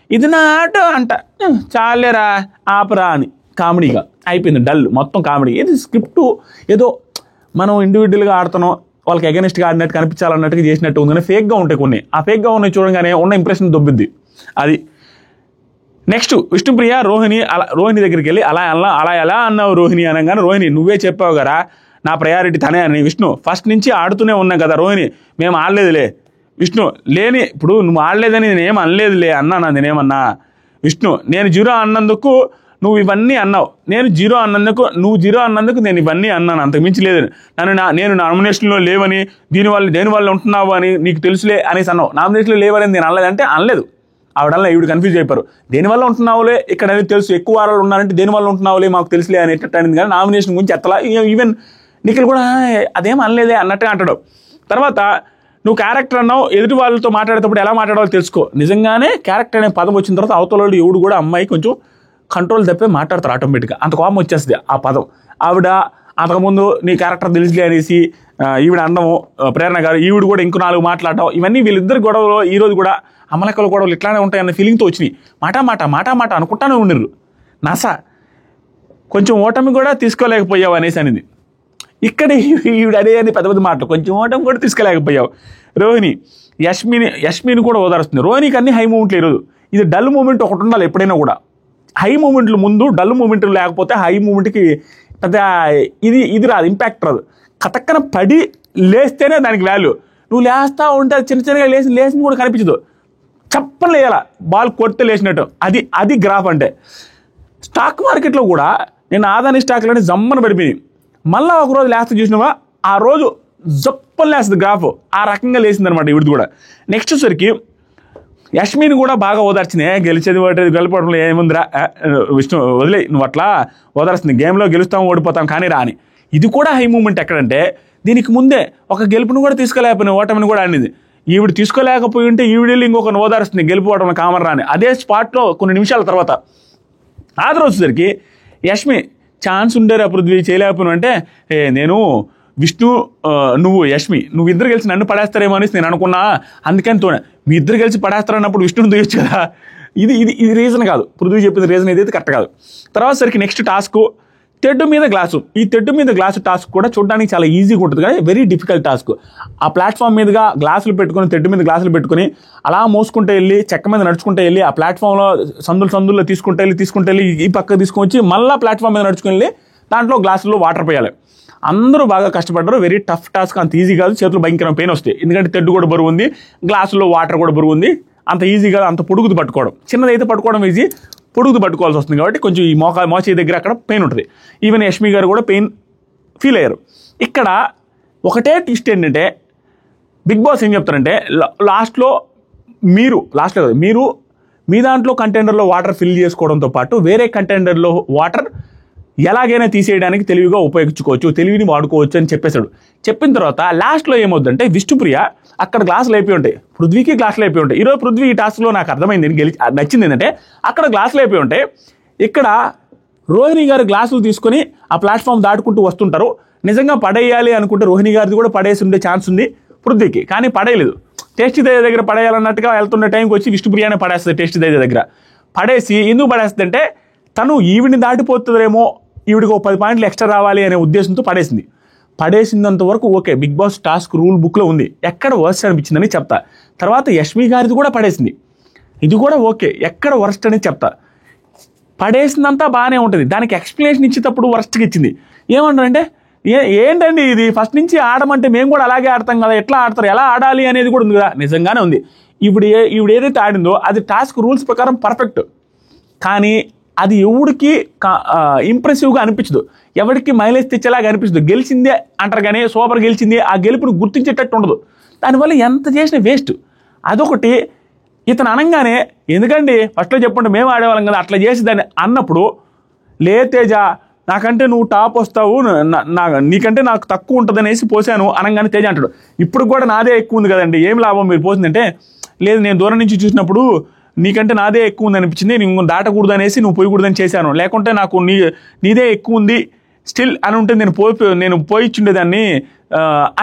ఇది నా ఆటో అంట, చాలేరా ఆపరా అని కామెడీగా అయిపోయింది. డల్ మొత్తం కామెడీ. ఇది స్క్రిప్ట్ ఏదో మనం ఇండివిజువల్గా ఆడుతున్నాం, వాళ్ళకి అగెనిస్ట్గా ఆడినట్టు కనిపించాలన్నట్టుగా చేసినట్టు ఉంది, కానీ ఫేక్గా ఉంటాయి కొన్ని. ఆ ఫేక్గా ఉన్నాయి చూడగానే ఉన్న ఇంప్రెషన్ దొబ్బిద్ది అది. నెక్స్ట్ విష్ణుప్రియ రోహిణి దగ్గరికి వెళ్ళి అలా ఎలా అన్నావు రోహిణి అనగానే, రోహిణి నువ్వే చెప్పావు కదా నా ప్రయారిటీ తనే అని. విష్ణు ఫస్ట్ నుంచి ఆడుతూనే ఉన్నాం కదా రోహిణి, మేము ఆడలేదులే. విష్ణు ఇప్పుడు నువ్వు ఆడలేదని నేనేం అనలేదులే అన్నా, నేనేమన్నా విష్ణు నేను జీరో అన్నందుకు నువ్వు ఇవన్నీ అన్నావు, నేను జీరో అన్నందుకు నువ్వు జీరో అన్నందుకు నేను ఇవన్నీ అన్నాను, అంతకు మించి లేదు. నేను నామినేషన్లో లేవని దేనివల్ల ఉంటున్నావు అని నీకు తెలుసులే అనేసి అన్నావు. నామినేషన్లో లేవని నేను అనలేదంటే అనలేదు. ఆవిడల్లా ఈవిడ కన్ఫ్యూజ్ అయిపోయారు. దేనివల్ల ఉంటున్నావులే ఇక్కడ అనేది తెలుసు, ఎక్కువ వారాలు ఉన్నారంటే దేనివల్ల ఉంటున్నావులే మాకు తెలుసులే అనేటట్టు అనింది, కానీ నామినేషన్ గురించి ఎత్తలా. ఈవెన్ నిఖిల్ కూడా అదేం అనలేదే అన్నట్టుగా అంటాడు. తర్వాత నువ్వు క్యారెక్టర్ అన్నావు, ఎదుటి వాళ్ళతో మాట్లాడేటప్పుడు ఎలా మాట్లాడాలో తెలుసుకో. నిజంగానే క్యారెక్టర్ అనే పదం వచ్చిన తర్వాత అవతల ఎవడు కూడా అమ్మాయి కొంచెం కంట్రోల్ తప్పే మాట్లాడతారు ఆటోమేటిక్గా, అంత కోపం వచ్చేస్తుంది ఆ పదం. ఆవిడ అంతకుముందు నీ క్యారెక్టర్ తెలిసిలే అనేసి ఈవిడ అన్నము, ప్రేరణ గారు ఈవిడ కూడా ఇంకో 4 మాట్లాడటం, ఇవన్నీ వీళ్ళిద్దరు గొడవలు ఈరోజు కూడా అమలకల గొడవలు ఇట్లానే ఉంటాయన్న ఫీలింగ్తో వచ్చినాయి. మాట అనుకుంటానే ఉండరు. నాసా కొంచెం ఓటమి కూడా తీసుకోలేకపోయావు అనేసి అనేది. ఇక్కడ ఈవిడ అదే అని పెద్ద మాటలు, కొంచెం ఓటమి కూడా తీసుకోలేకపోయావు. రోహిణి యష్మిని కూడా ఓదారుస్తుంది. రోహిణికి అన్ని హై మూమెంట్లు ఈరోజు. ఇది డల్ మూమెంట్ ఒకటి ఉండాలి ఎప్పుడైనా కూడా. హై మూమెంట్లు ముందు, డల్ మూమెంట్లు లేకపోతే హై మూమెంట్కి పెద్ద ఇది రాదు, ఇంపాక్ట్ రాదు. కతక్కన పడి లేస్తేనే దానికి వాల్యూ. నువ్వు లేస్తా ఉంటే చిన్నగా లేచింది కూడా కనిపించదు, చప్పని లేయాల, బాల్ కొడితే లేచినట్టు. అది గ్రాఫ్ అంటే. స్టాక్ మార్కెట్లో కూడా నేను ఆదాని స్టాక్లోనే జమ్మని పడిపోయింది. మళ్ళీ ఒకరోజు లేస్తే చూసినావా, ఆ రోజు జప్పని లేస్తుంది గ్రాఫ్, ఆ రకంగా లేచింది అనమాట ఇవిడిది కూడా. నెక్స్ట్ సరికి యష్మిని కూడా బాగా ఓదార్చింది. గెలిచేది గెలిపోవడంలో ఏముందిరా విష్ణు వదిలే, నువ్వు అట్లా ఓదార్చింది, గేమ్లో గెలుస్తాం ఓడిపోతాం కానీ రాని. ఇది కూడా హై మూమెంట్. ఎక్కడంటే దీనికి ముందే ఒక గెలుపును కూడా తీసుకోలేకపోయినా, ఓటమిని కూడా అనేది. ఈవిడ తీసుకోలేకపోయి ఉంటే ఈవిడెళ్ళి ఇంకొకరిని ఓదారుస్తుంది గెలిపోవడం కామన్ రాని. అదే స్పాట్లో కొన్ని నిమిషాల తర్వాత ఆ రోజు సరికి యష్మి ఛాన్స్ ఉండేరా పృథ్వీ చేయలేకపోయినా అంటే, నేను విష్ణు యష్మి నువ్వు ఇద్దరు కలిసి నన్ను పడేస్తారేమో అనేసి నేను అనుకున్నా, అందుకని మీ ఇద్దరు కలిసి పడేస్తారన్నప్పుడు విష్ణుని తీయచ్చు కదా. ఇది రీజన్ కాదు, పృథ్వీ చెప్పిన రీజన్ ఏదైతే కరెక్ట్ కాదు. తర్వాత సరికి నెక్స్ట్ టాస్క్ తెడ్డు మీద గ్లాసు. ఈ తెడ్డు మీద గ్లాసు టాస్క్ కూడా చూడడానికి చాలా ఈజీగా ఉంటుంది, కానీ వెరీ డిఫికల్ట్ టాస్క్. ఆ ప్లాట్ఫామ్ మీదుగా గ్లాసులు పెట్టుకుని, తెడ్డు మీద గ్లాసులు పెట్టుకుని అలా మోసుకుంటూ వెళ్ళి, చెక్క మీద నడుచుకుంటూ వెళ్ళి, ఆ ప్లాట్ఫామ్లో సందుల్లో తీసుకుంటూ వెళ్ళి ఈ పక్క తీసుకొచ్చి మళ్ళీ ప్లాట్ఫామ్ మీద నడుచుకుని వెళ్ళి దాంట్లో గ్లాసుల్లో వాటర్ పోయాలి. అందరూ బాగా కష్టపడ్డారు. వెరీ టఫ్ టాస్క్, అంత ఈజీ కాదు. చేతులు భయంకరమైన పెయిన్ వస్తాయి, ఎందుకంటే తెడ్డు కూడా బరువు ఉంది, గ్లాసుల్లో వాటర్ కూడా బరువు ఉంది. అంత ఈజీ కాదు, అంత పొడుగుది పట్టుకోవడం. చిన్నదైతే పట్టుకోవడం ఈజీ, పొడుగుది పట్టుకోవాల్సి వస్తుంది కాబట్టి కొంచెం ఈ మోచేయి దగ్గర అక్కడ పెయిన్ ఉంటుంది. ఈవెన్ యష్మి గారు కూడా పెయిన్ ఫీల్ అయ్యారు. ఇక్కడ ఒకటే ట్విస్ట్ ఏంటంటే, బిగ్ బాస్ ఏం చెప్తారంటే లాస్ట్లో మీరు మీ దాంట్లో కంటైనర్లో వాటర్ ఫిల్ చేసుకోవడంతో పాటు వేరే కంటైనర్లో వాటర్ ఎలాగైనా తీసేయడానికి తెలివిగా ఉపయోగించుకోవచ్చు, తెలివిని వాడుకోవచ్చు అని చెప్పేశాడు. చెప్పిన తర్వాత లాస్ట్లో ఏమవుద్దంటే, విష్ణుప్రియ అక్కడ గ్లాసులు అయిపోయి ఉంటాయి, పృథ్వీకి గ్లాసులు అయిపోయి ఉంటాయి. ఈరోజు పృథ్వీ ఈ టాస్క్లో నాకు అర్థమైంది, నచ్చింది ఏంటంటే అక్కడ గ్లాసులు అయిపోయి ఉంటాయి, ఇక్కడ రోహిణి గారు గ్లాసులు తీసుకొని ఆ ప్లాట్ఫామ్ దాటుకుంటూ వస్తుంటారు. నిజంగా పడేయాలి అనుకుంటే రోహిణి గారిది కూడా పడేసి ఉండే ఛాన్స్ ఉంది పృథ్వీకి, కానీ పడేయలేదు. టేస్టీ దయ్య దగ్గర పడేయాలన్నట్టుగా వెళ్తున్న టైంకి వచ్చి విష్ణుప్రియనే పడేస్తుంది. టేస్టీ దయ్య దగ్గర పడేసి ఎందుకు పడేస్తుంది అంటే, తను ఈవిడిని దాటిపోతుందేమో, ఈవిడికి 10 పాయింట్లు ఎక్స్ట్రా రావాలి అనే ఉద్దేశంతో పడేసింది. పడేసినంత వరకు okay, Bigg Boss task rule బుక్లో ఉంది. ఎక్కడ వర్స్ట్ అనిపించిందని చెప్తా. తర్వాత యష్మి గారిది కూడా పడేసింది. ఇది కూడా ఓకే, ఎక్కడ వర్స్ట్ అనేది చెప్తా. పడేసిందంతా బాగానే ఉంటుంది, దానికి ఎక్స్ప్లెనేషన్ ఇచ్చేటప్పుడు వర్స్ట్కి ఇచ్చింది. ఏమంటారంటే ఏంటండి ఇది, ఫస్ట్ నుంచి ఆడమంటే మేము కూడా అలాగే ఆడతాం కదా, ఎట్లా ఆడతారు, ఎలా ఆడాలి అనేది కూడా ఉంది కదా. నిజంగానే ఉంది. ఈవిడ ఏదైతే ఆడిందో అది టాస్క్ రూల్స్ ప్రకారం పర్ఫెక్ట్, కానీ అది ఎవడికి ఇంప్రెసివ్గా అనిపించదు, ఎవరికి మైలేజ్ తెచ్చేలాగా అనిపించదు. గెలిచిందే అంటారు కానీ సూపర్ గెలిచింది, ఆ గెలుపుని గుర్తించేటట్టు ఉండదు. దానివల్ల ఎంత చేసినా వేస్ట్. అదొకటి. ఇతను అనగానే ఎందుకండి ఫస్ట్లో చెప్పండి మేము ఆడేవాళ్ళం కదా అట్లా చేసి దాన్ని అన్నప్పుడు, లే తేజ నాకంటే నువ్వు టాప్ వస్తావు, నీకంటే నాకు తక్కువ ఉంటుంది అనేసి పోసాను అనగానే తేజ అంటాడు, ఇప్పుడు కూడా నాదే ఎక్కువ ఉంది కదండి, ఏం లాభం మీరు పోసిందంటే, లేదు నేను దూరం నుంచి చూసినప్పుడు నీకంటే నాదే ఎక్కువ ఉంది అనిపించింది, నువ్వు దాటకూడదు అనేసి నువ్వు పోయకూడదని చేశాను, లేకుంటే నాకు నీదే ఎక్కువ ఉంది స్టిల్ అని ఉంటే నేను పోయిచ్చుండేదాన్ని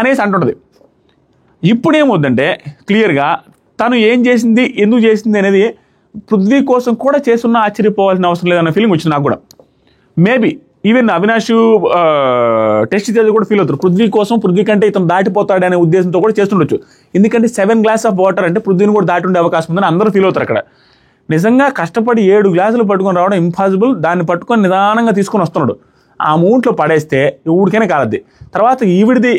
అనేసి అంటుంటుంది. ఇప్పుడు ఏమవుద్దంటే క్లియర్గా తను ఏం చేసింది, ఎందుకు చేసింది అనేది పృథ్వీ కోసం కూడా చేస్తున్నా ఆశ్చర్యపోవాల్సిన అవసరం లేదన్న ఫీలింగ్ వచ్చింది నాకు కూడా. మేబీ ఈవెన్ అవినాష్ టెస్ట్ చేసి కూడా ఫీల్ అవుతారు, పృథ్వీ కంటే ఇతను దాటిపోతాడు అనే ఉద్దేశంతో కూడా చేస్తుండొచ్చు. ఎందుకంటే 7 గ్లాస్ ఆఫ్ వాటర్ అంటే పృథ్వీని కూడా దాటి ఉండే అవకాశం ఉందని అందరూ ఫీల్ అవుతారు అక్కడ. నిజంగా కష్టపడి 7 గ్లాసులు పట్టుకొని రావడం ఇంపాసిబుల్, దాన్ని పట్టుకొని నిదానంగా తీసుకొని వస్తున్నాడు. ఆ మూంట్లో పడేస్తే ఊడికైనా కాలద్ది. తర్వాత ఈవిడిది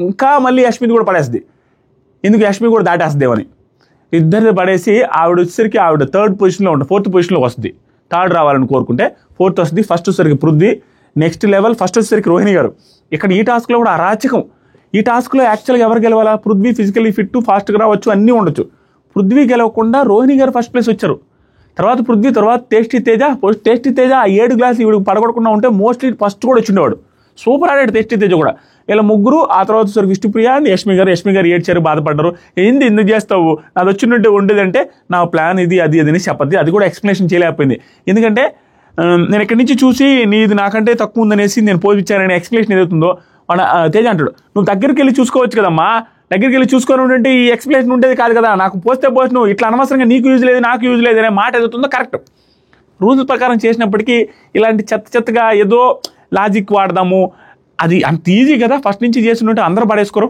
ఇంకా మళ్ళీ యష్మిది కూడా పడేస్తుంది, ఎందుకు యష్మి కూడా దాటేస్తుందేమని. ఇద్దరిది పడేసి ఆవిడ వచ్చేసరికి ఆవిడ 3rd పొజిషన్లో ఉంటుంది, 4th పొజిషన్లో వస్తుంది. 3rd రావాలని కోరుకుంటే 4th వస్తుంది. ఫస్ట్ వచ్చేసరికి పృథ్వీ, నెక్స్ట్ లెవెల్ ఫస్ట్ వచ్చేసరికి రోహిణి గారు. ఇక్కడ ఈ టాస్క్లో కూడా అరాచకం. ఈ టాస్క్లో యాక్చువల్గా ఎవరు గెలవాలా? పృథ్వీ ఫిజికల్లీ ఫిట్, ఫాస్ట్గా రావచ్చు, అన్నీ ఉండొచ్చు. పృథ్వీ గెలవకుండా రోహిణి గారు ఫస్ట్ ప్లేస్ వచ్చారు. తర్వాత పృథ్వీ, తర్వాత టేస్టీ తేజ ఆ 7 గ్లాసులు ఈవిడికి పడగొడకుండా ఉంటే మోస్ట్లీ ఫస్ట్ కూడా వచ్చిండేవాడు. సూపర్ ఆడాడు టేస్టీ తేజ కూడా. ఇలా ముగ్గురు. ఆ తర్వాత వచ్చేసరికి విష్ణుప్రియ అండ్ యష్మి గారు ఏడ్చారు, బాధపడ్డారు. ఎందుకు చేస్తావు, నాది వచ్చినట్టే ఉండేదంటే నా ప్లాన్ ఇది అది అని చెప్పద్ది. అది కూడా ఎక్స్ప్లెనేషన్ చేయలేకపోయింది. ఎందుకంటే నేను ఇక్కడి నుంచి చూసి నీది నాకంటే తక్కువ ఉందనేసి నేను పోజిచ్చానని ఎక్స్ప్లెనేషన్ ఏదవుతుందో మన తేజ అంటాడు, నువ్వు దగ్గరికి వెళ్ళి చూసుకోవచ్చు కదమ్మా, దగ్గరికి వెళ్ళి చూసుకొని ఉంటే ఈ ఎక్స్ప్లెనేషన్ ఉండేది కాదు కదా, నాకు పోస్తే నువ్వు ఇట్లా అనవసరంగా నీకు యూజ్ లేదు నాకు యూజ్ లేదు అనే మాట ఏదవుతుందో కరెక్ట్. రూల్స్ ప్రకారం చేసినప్పటికీ ఇలాంటి చెత్తగా ఏదో లాజిక్ వాడదాము, అది అంత ఈజీ కదా, ఫస్ట్ నుంచి చేస్తుంటే అందరూ పడేసుకోరు.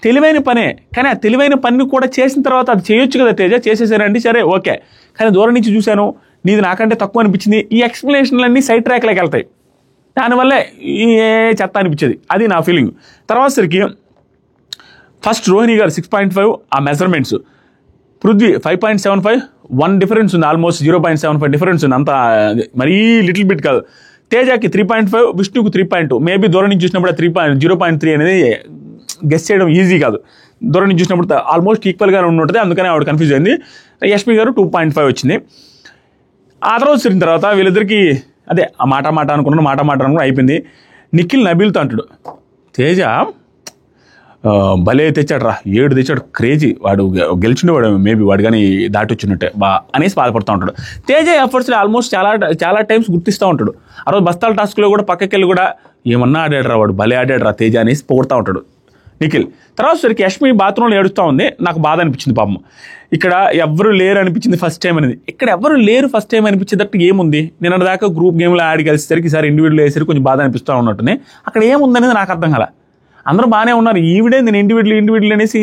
తెలివైన పనే, కానీ ఆ తెలివైన పని కూడా చేసిన తర్వాత అది చేయొచ్చు కదా తేజ, చేసేసారండి సరే ఓకే, కానీ దూరం నుంచి చూశాను నీది నాకంటే తక్కువ అనిపించింది, ఈ ఎక్స్ప్లెనేషన్లన్నీ సైడ్ ట్రాక్లోకి వెళ్తాయి. దానివల్లే ఏ చెత్త అనిపించేది, అది నా ఫీలింగ్. తర్వాత సరికి ఫస్ట్ రోహిణి గారు 6.5 ఆ మెజర్మెంట్స్, పృథ్వీ 5.75, 1 డిఫరెన్స్ ఉంది, ఆల్మోస్ట్ 0.75 డిఫరెన్స్ ఉంది, అంత మరీ లిటిల్ బిట్ కాదు. తేజకి 3.5, విష్ణుకు 3.2. మేబీ దూరం నుంచి చూసినప్పుడు 0.3 అనేది గెస్ చేయడం ఈజీ కాదు. దూరం నుంచి చూసినప్పుడు ఆల్మోస్ట్ ఈక్వల్గా ఉంటుంది, అందుకని ఆవిడ కన్ఫ్యూజ్ అయింది. యష్మి గారు 2.5 వచ్చింది. ఆ తర్వాత వచ్చిన తర్వాత వీళ్ళిద్దరికి అదే మాట అనుకున్నాను అయిపోయింది. నిఖిల్ నబీల్తో అంటాడు, తేజ భలే తెచ్చాడు రా, 7 తెచ్చాడు, క్రేజీ, వాడు గెలిచిండేవాడు, మేబీ వాడు కానీ దాటి వచ్చినట్టే అనేసి బాధపడుతూ ఉంటాడు. తేజ ఎఫర్ట్స్ని ఆల్మోస్ట్ చాలా టైమ్స్ గుర్తిస్తూ ఉంటాడు. ఆ రోజు బస్తాల టాస్క్లో కూడా పక్కకి వెళ్ళి కూడా ఏమన్నా ఆడాడు రా వాడు, భలే ఆడాడు రా తేజ అనేసి పొగుడుతూ ఉంటాడు నిఖిల్. తర్వాత సరికి యష్మి బాత్రూంలో ఏడుస్తూ ఉంది, నాకు బాధ అనిపించింది పాపం. ఇక్కడ ఎవరు లేరు అనిపించింది ఫస్ట్ టైం అనేది. ఇక్కడ ఎవరు లేరు ఫస్ట్ టైం అనిపించేటట్టు ఏముంది, నేను దాకా గ్రూప్ గేమ్లో ఆడి కలిసేసరికి ఈసారి ఇండివిజువల్ వేసరికి కొంచెం బాధ అనిపిస్తూ ఉన్నట్టునే. అక్కడ ఏముందనేది నాకు అర్థం కాల. అందరూ బాగానే ఉన్నారు, ఈవిడే నేను ఇండివిజువల్ అనేసి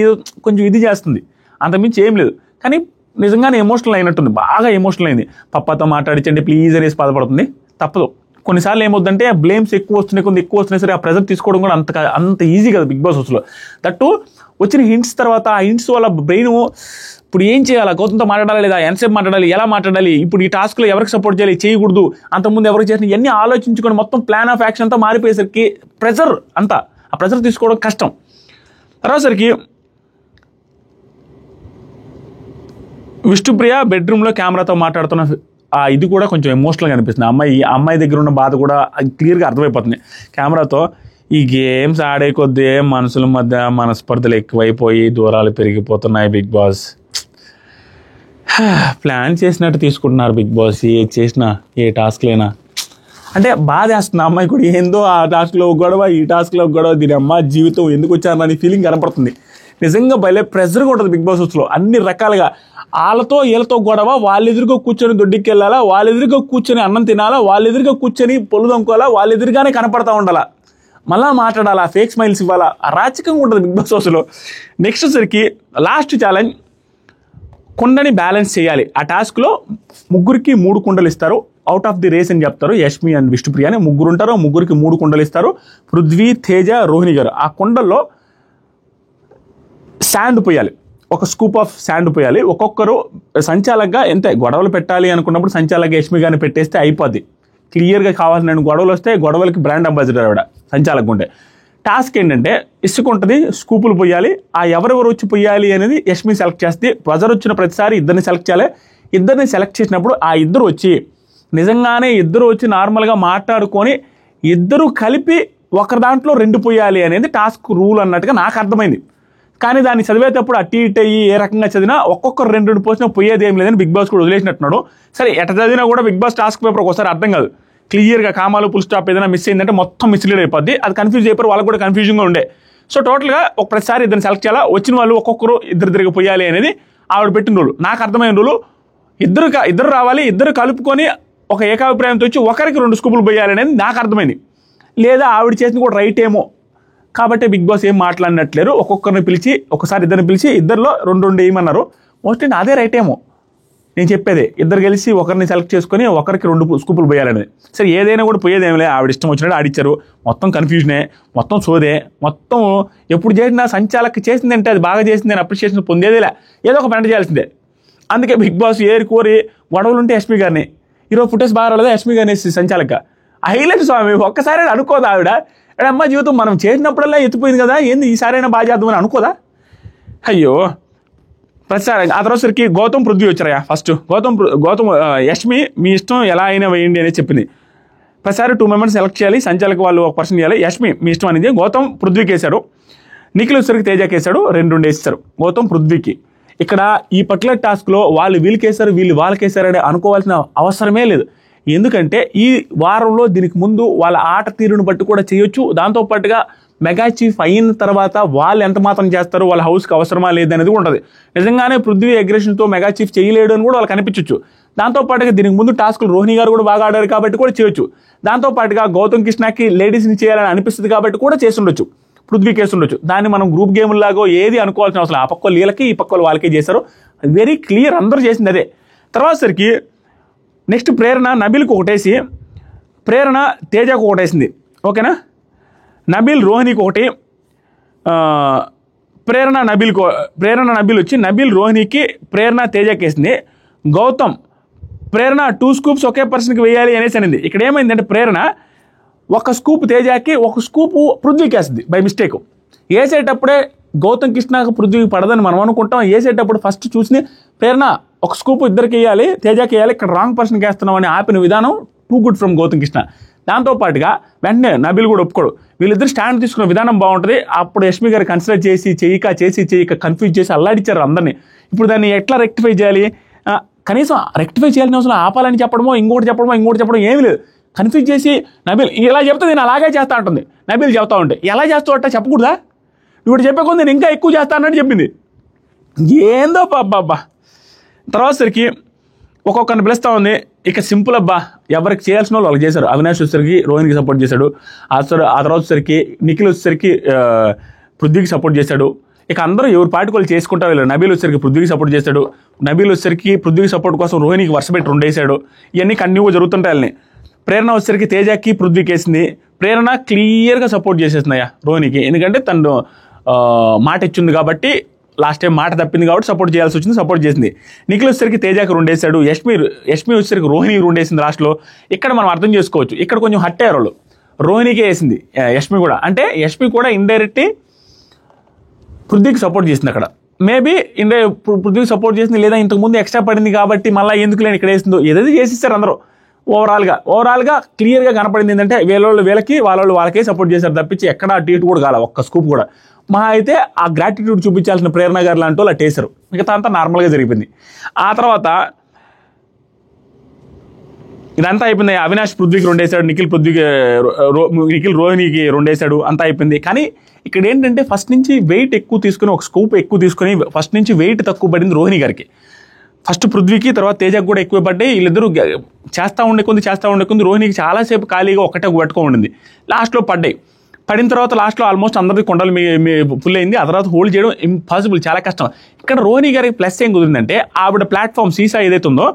కొంచెం ఇది చేస్తుంది, అంతమించి ఏం లేదు. కానీ నిజంగానే ఎమోషనల్ అయినట్టుంది, బాగా ఎమోషనల్ అయింది. పప్పాతో మాట్లాడించండి ప్లీజ్ అనేసి బాధపడుతుంది. తప్పదు, కొన్నిసార్లు ఏమవుతుందంటే బ్లేమ్స్ ఎక్కువ వస్తున్నాయి సరే, ఆ ప్రెజర్ తీసుకోవడం కూడా అంత ఈజీ కదా బిగ్ బాస్ హౌస్లో. దట్టు వచ్చిన హింట్స్ తర్వాత ఆ హింట్స్ వల్ల బ్రెయిన్ ఇప్పుడు ఏం చేయాలా, గౌతమ్తో మాట్లాడాలి లేదా, ఎంతసేపు మాట్లాడాలి, ఎలా మాట్లాడాలి, ఇప్పుడు ఈ టాస్క్లో ఎవరికి సపోర్ట్ చేయాలి, చేయకూడదు, అంతకుముందు ఎవరికి చేసిన ఇవన్నీ ఆలోచించుకొని మొత్తం ప్లాన్ ఆఫ్ యాక్షన్ అంతా మారిపోయేసరికి ప్రెజర్ అంతా, ఆ ప్రెజర్ తీసుకోవడం కష్టం. తర్వాత సరికి విష్ణుప్రియ బెడ్రూమ్లో కెమెరాతో మాట్లాడుతున్న ఇది కూడా కొంచెం ఎమోషనల్గా అనిపిస్తుంది. అమ్మాయి దగ్గర ఉన్న బాధ కూడా క్లియర్గా అర్థమైపోతుంది కెమెరాతో. ఈ గేమ్స్ ఆడే కొద్దీ మనుషుల మధ్య మనస్పర్ధలు ఎక్కువైపోయి దూరాలు పెరిగిపోతున్నాయి. బిగ్ బాస్ ప్లాన్ చేసినట్టు తీసుకుంటున్నారు. బిగ్ బాస్ ఏది చేసినా, ఏ టాస్క్లైనా అంటే బాధ వేస్తుంది. అమ్మాయి కూడా ఏందో ఆ టాస్క్లో గొడవ, ఈ టాస్క్లో గొడవ, దీని అమ్మ జీవితం ఎందుకు వచ్చారని ఫీలింగ్ కనపడుతుంది. నిజంగా భలే ప్రెజర్గా ఉంటుంది బిగ్ బాస్ హౌస్లో అన్ని రకాలుగా. వాళ్ళతో వీళ్ళతో గొడవ, వాళ్ళెదురుగా కూర్చొని దొడ్డికి వెళ్ళాలా, వాళ్ళెదురుగా కూర్చొని అన్నం తినాలా, వాళ్ళెదురుగా కూర్చొని పొలు దొంకోవాలా, వాళ్ళెదురుగానే కనపడతా ఉండాలా, మళ్ళా మాట్లాడాలా, ఫేక్ స్మైల్స్ ఇవ్వాలా, రాచకంగా ఉంటుంది బిగ్ బాస్ హౌస్లో. నెక్స్ట్ సరికి లాస్ట్ ఛాలెంజ్ కుండని బ్యాలెన్స్ చేయాలి. ఆ టాస్క్లో ముగ్గురికి 3 కుండలు ఇస్తారు. అవుట్ ఆఫ్ ది రేస్ అని చెప్తారు. యష్మి అండ్ విష్ణుప్రియ అని ముగ్గురు ఉంటారు. ముగ్గురికి 3 కుండలు ఇస్తారు. పృథ్వీ, తేజ, రోహిణి గారు ఆ కుండల్లో శాండ్ పోయాలి. ఒక స్కూప్ ఆఫ్ శాండ్ పోయాలి. ఒక్కొక్కరు సంచాలకగా ఎంత గొడవలు పెట్టాలి అనుకున్నప్పుడు సంచాలకగా యష్మి గారిని పెట్టేస్తే అయిపోద్ది. క్లియర్గా కావాల్సిన గొడవలు వస్తే గొడవలకి బ్రాండ్ అంబాసిడర్ ఆవిడ సంచాలకగా ఉంటే. టాస్క్ ఏంటంటే ఇసుక ఉంటుంది, స్కూపులు పోయాలి. ఆ ఎవరెవరు వచ్చి పోయాలి అనేది యష్మి సెలెక్ట్ చేస్తే బజర్ వచ్చిన ప్రతిసారి ఇద్దరిని సెలెక్ట్ చేయాలి. ఇద్దరిని సెలెక్ట్ చేసినప్పుడు ఆ ఇద్దరు వచ్చి నిజంగానే ఇద్దరు వచ్చి నార్మల్గా మాట్లాడుకొని ఇద్దరు కలిపి ఒకరి దాంట్లో 2 పోయాలి అనేది టాస్క్ రూల్ అన్నట్టుగా నాకు అర్థమైంది. కానీ దాన్ని చదివేటప్పుడు అట్టి ఇటు అయ్యి ఏ రకంగా చదివినా ఒక్కొక్కరు 2 పోసినా పోయేది ఏం లేదని బిగ్ బాస్ కూడా వదిలేసినట్టున్నాడు. సరే ఎట చదివినా కూడా బిగ్ బాస్ టాస్క్ పేపర్ ఒకసారి అర్థం కాదు. క్లియర్గా కామాలు ఫుల్ స్టాప్ ఏదైనా మిస్ అయిందంటే మొత్తం మిస్లీడ్ అయిపోద్ది. అది కన్ఫ్యూజ్ అయిపోయి వాళ్ళకి కూడా కన్ఫ్యూజింగ్గా ఉండే. సో టోటల్గా ఒక ప్రతిసారి ఇద్దరిని సెలెక్ట్ చేయాలా, వచ్చిన వాళ్ళు ఒక్కొక్కరు ఇద్దరు పోయాలి అనేది ఆవిడ పెట్టిన రూలు. నాకు అర్థమైన రూలు ఇద్దరు రావాలి, ఇద్దరు కలుపుకొని ఒక ఏకాభిప్రాయంతో వచ్చి ఒకరికి 2 స్కూపులు పోయాలి అనేది నాకు అర్థమైంది. లేదా ఆవిడ చేసింది కూడా రైట్ ఏమో కాబట్టి బిగ్ బాస్ ఏం మాట్లాడినట్లేరు. ఒక్కొక్కరిని పిలిచి ఒకసారి ఇద్దరిని పిలిచి ఇద్దరిలో 2 వేయమన్నారు. మోస్ట్లీ అదే రైట్ ఏమో నేను చెప్పేది. ఇద్దరు కలిసి ఒకరిని సెలెక్ట్ చేసుకొని ఒకరికి 2 స్కూపులు పోయాలనేది. సరే ఏదైనా కూడా పోయేదేం లేదు. ఆవిడ ఇష్టం వచ్చినట్టు ఆడిచ్చారు. మొత్తం కన్ఫ్యూజనే, మొత్తం సోదే, మొత్తం ఎప్పుడు చేసినా సంచాలక చేసిందంటే అది బాగా చేసిందని అప్రిషియేషన్ పొందేదిలే, ఏదో ఒక పెంట చేయాల్సిందే. అందుకే బిగ్ బాస్ ఏరి కోరి గొడవలు ఉంటే యష్మి గారిని ఈరోజు ఫుటేజ్ బాగా రాలేదా యష్మి గారిని సంచాలక హైలైట్ స్వామి. ఒక్కసారి అనుకోదా ఆవిడ? అమ్మ జీవితం మనం చేసినప్పుడల్లా ఎత్తిపోయింది కదా, ఏంది ఈసారైనా బాగా చేద్దామని అనుకోదా? అయ్యో ప్రతిసారి. ఆ తర్వాత సరికి గౌతమ్ పృథ్వీ వచ్చారయ్యా. ఫస్ట్ గౌతమ్ యష్మి మీ ఇష్టం ఎలా అయినా వేయండి అనేది చెప్పింది. ప్రతిసారి 2 మెంబర్స్ సెలెక్ట్ చేయాలి, సంచాలక వాళ్ళు ఒక పర్సన్ చేయాలి. యష్మి మీ ఇష్టం అనేది. గౌతమ్ పృథ్వీకి వేశారు. నిఖిల్ వచ్చేసరికి తేజకి వేశాడు. 2 వేస్తారు గౌతమ్ పృథ్వీకి. ఇక్కడ ఈ పర్టికులర్ టాస్క్లో వాళ్ళు వీళ్ళకేసారు వీళ్ళు వాళ్ళకేసారని అనుకోవాల్సిన అవసరమే లేదు. ఎందుకంటే ఈ వారంలో దీనికి ముందు వాళ్ళ ఆట తీరును బట్టి కూడా చేయొచ్చు. దాంతోపాటుగా మెగా చీఫ్ అయిన తర్వాత వాళ్ళు ఎంత మాత్రం చేస్తారు, వాళ్ళ హౌస్కి అవసరమా లేదనేది ఉంటుంది. నిజంగానే పృథ్వీ అగ్రెషన్తో మెగా చీఫ్ చేయలేడు అని కూడా వాళ్ళకి అనిపించవచ్చు. దాంతోపాటుగా దీనికి ముందు టాస్క్లు రోహిణి గారు కూడా బాగా ఆడారు కాబట్టి కూడా చేయొచ్చు. దాంతోపాటుగా గౌతమ్ కృష్ణకి లేడీస్ని చేయాలని అనిపిస్తుంది కాబట్టి కూడా చేసి ఉండొచ్చు, పృథ్వీ కేసు ఉండొచ్చు. దాన్ని మనం గ్రూప్ గేమ్లాగో ఏది అనుకోవాల్సిన అవసరం. ఆ పక్క వీళ్ళకి ఈ పక్క వాళ్ళకే చేశారు. వెరీ క్లియర్, అందరూ చేసింది అదే. తర్వాత సరికి నెక్స్ట్ ప్రేరణ నబిల్కి ఒకటేసి, ప్రేరణ తేజకు ఒకటేసింది. ఓకేనా? నబిల్ రోహిణికి ఒకటి, ప్రేరణ నబిల్ వచ్చి నబిల్ రోహిణికి, ప్రేరణ తేజకి వేసింది. గౌతమ్ ప్రేరణ 2 స్కూప్స్ ఒకే పర్సన్కి వేయాలి అనేసి అనింది. ఇక్కడ ఏమైందంటే ప్రేరణ 1 స్కూప్ తేజకి 1 స్కూపు పృథ్వీకి వేస్తుంది బై మిస్టేక్. వేసేటప్పుడే గౌతమ్ కృష్ణకు పృథ్వీకి పడదని మనం అనుకుంటాం. వేసేటప్పుడు ఫస్ట్ చూసి ప్రేరణ 1 స్కూప్ ఇద్దరికి వేయాలి, తేజకి వేయాలి, ఇక్కడ రాంగ్ పర్సన్కి వేస్తున్నాం అని ఆపిన విధానం too good from Gautam Krishna. దాంతోపాటుగా వెంటనే నబిల్ కూడా ఒప్పుకోడు. వీళ్ళిద్దరు స్టాండ్ తీసుకున్న విధానం బాగుంటుంది. అప్పుడు యష్మి గారు కన్సిడర్ చేసి చేయక కన్ఫ్యూజ్ చేసి అల్లాడిచ్చారు అందరినీ. ఇప్పుడు దాన్ని ఎట్లా రెక్టిఫై చేయాలి? కనీసం రెక్టిఫై చేయాల్సిన అవసరం ఆపాలని చెప్పడమో ఇంకోటి చెప్పడం ఏమీ లేదు. కన్ఫ్యూజ్ చేసి నబిల్ ఇలా చెప్తే నేను అలాగే చేస్తా ఉంటుంది. నబిల్ చెప్తా ఉంటే ఎలా చేస్తావు అంటే చెప్పకూడదా? ఇప్పుడు చెప్పే కొంది నేను ఇంకా ఎక్కువ చేస్తా అన్నట్టు చెప్పింది. ఏందో అబ్బా. తర్వాత సరికి ఒక్కొక్కరిని పిలుస్తూ ఉంది. ఇక సింపుల్ అబ్బా, ఎవరికి చేయాల్సిన వాళ్ళు చేశారు. అవినాష్ వచ్చేసరికి రోహిణికి సపోర్ట్ చేశాడు. ఆ తర్వాత వచ్చేసరికి నిఖిల్ వచ్చేసరికి పృథ్వీకి సపోర్ట్ చేశాడు. ఇక అందరూ ఎవరి పార్టీ వాళ్ళు చేసుకుంటా వెళ్ళారు. నబీల్ వచ్చేసరికి పృథ్వీకి సపోర్ట్ చేశాడు. నబీల్ వచ్చేసరికి పృథ్వీకి సపోర్ట్ కోసం రోహిణికి వరుస పెట్టి 2 వేసాడు. ఇవన్నీ కంటిన్యూగా జరుగుతుంటాయి. ప్రేరణ వచ్చేసరికి తేజకి పృథ్వీకి వేసింది. ప్రేరణ క్లియర్గా సపోర్ట్ చేసేస్తున్నాయా రోహిణికి, ఎందుకంటే తను మాట ఇచ్చింది కాబట్టి, లాస్ట్ టైం మాట తప్పింది కాబట్టి సపోర్ట్ చేయాల్సి వచ్చింది, సపోర్ట్ చేసింది. నిఖిల్ వచ్చేసరికి తేజకి 2 వేసాడు. యష్మి వచ్చేసరికి రోహిణికి 2 వేసింది లాస్ట్లో. ఇక్కడ మనం అర్థం చేసుకోవచ్చు, ఇక్కడ కొంచెం హట్ అయ్యారు వాళ్ళు. రోహిణికే వేసింది యష్మి కూడా. అంటే యష్మి కూడా ఇండైరెక్ట్లీ పృథ్వీకి సపోర్ట్ చేసింది అక్కడ. మేబీ పృథ్వీకి సపోర్ట్ చేసింది, లేదా ఇంతకుముందు ఎక్స్ట్రా పడింది కాబట్టి మళ్ళీ ఎందుకు లేని ఇక్కడ వేసిందో ఏదైతే చేసిస్తారు అందరూ. ఓవరాల్గా క్లియర్గా కనపడింది ఏంటంటే వీళ్ళకి వాళ్ళకే సపోర్ట్ చేశారు తప్పించి ఎక్కడ అటు కూడా కాల 1 స్కూప్ కూడా. మా అయితే ఆ గ్రాటిట్యూడ్ చూపించాల్సిన ప్రేరణ గారు లాంటి వాళ్ళు అటు వేశారు. మిగతా అంతా నార్మల్గా జరిగిపోయింది. ఆ తర్వాత ఇదంతా అయిపోయింది. అవినాష్ పృథ్వీకి 2 వేసాడు, నిఖిల్ రోహిణికి 2 వేసాడు, అంతా అయిపోయింది. కానీ ఇక్కడ ఏంటంటే ఫస్ట్ నుంచి వెయిట్ ఎక్కువ తీసుకుని, 1 స్కూప్ ఎక్కువ తీసుకుని ఫస్ట్ నుంచి వెయిట్ తక్కువ పడింది రోహిణి గారికి. ఫస్ట్ పృథ్వీకి, తర్వాత తేజకు కూడా ఎక్కువ పడ్డాయి. వీళ్ళిద్దరూ చేస్తూ ఉండే కొంది రోహిణికి చాలాసేపు ఖాళీగా ఒకటే పట్టుకో ఉండింది. లాస్ట్లో పడ్డాయి. పడిన తర్వాత లాస్ట్లో ఆల్మోస్ట్ అందరిది కొండలు ఫుల్ అయింది. ఆ తర్వాత హోల్డ్ చేయడం ఇంపాసిబుల్, చాలా కష్టం. ఇక్కడ రోహిణి గారికి ప్లస్ ఏం కుదిరిందంటే ఆవిడ ప్లాట్ఫామ్ సీసా ఏదైతే ఉందో,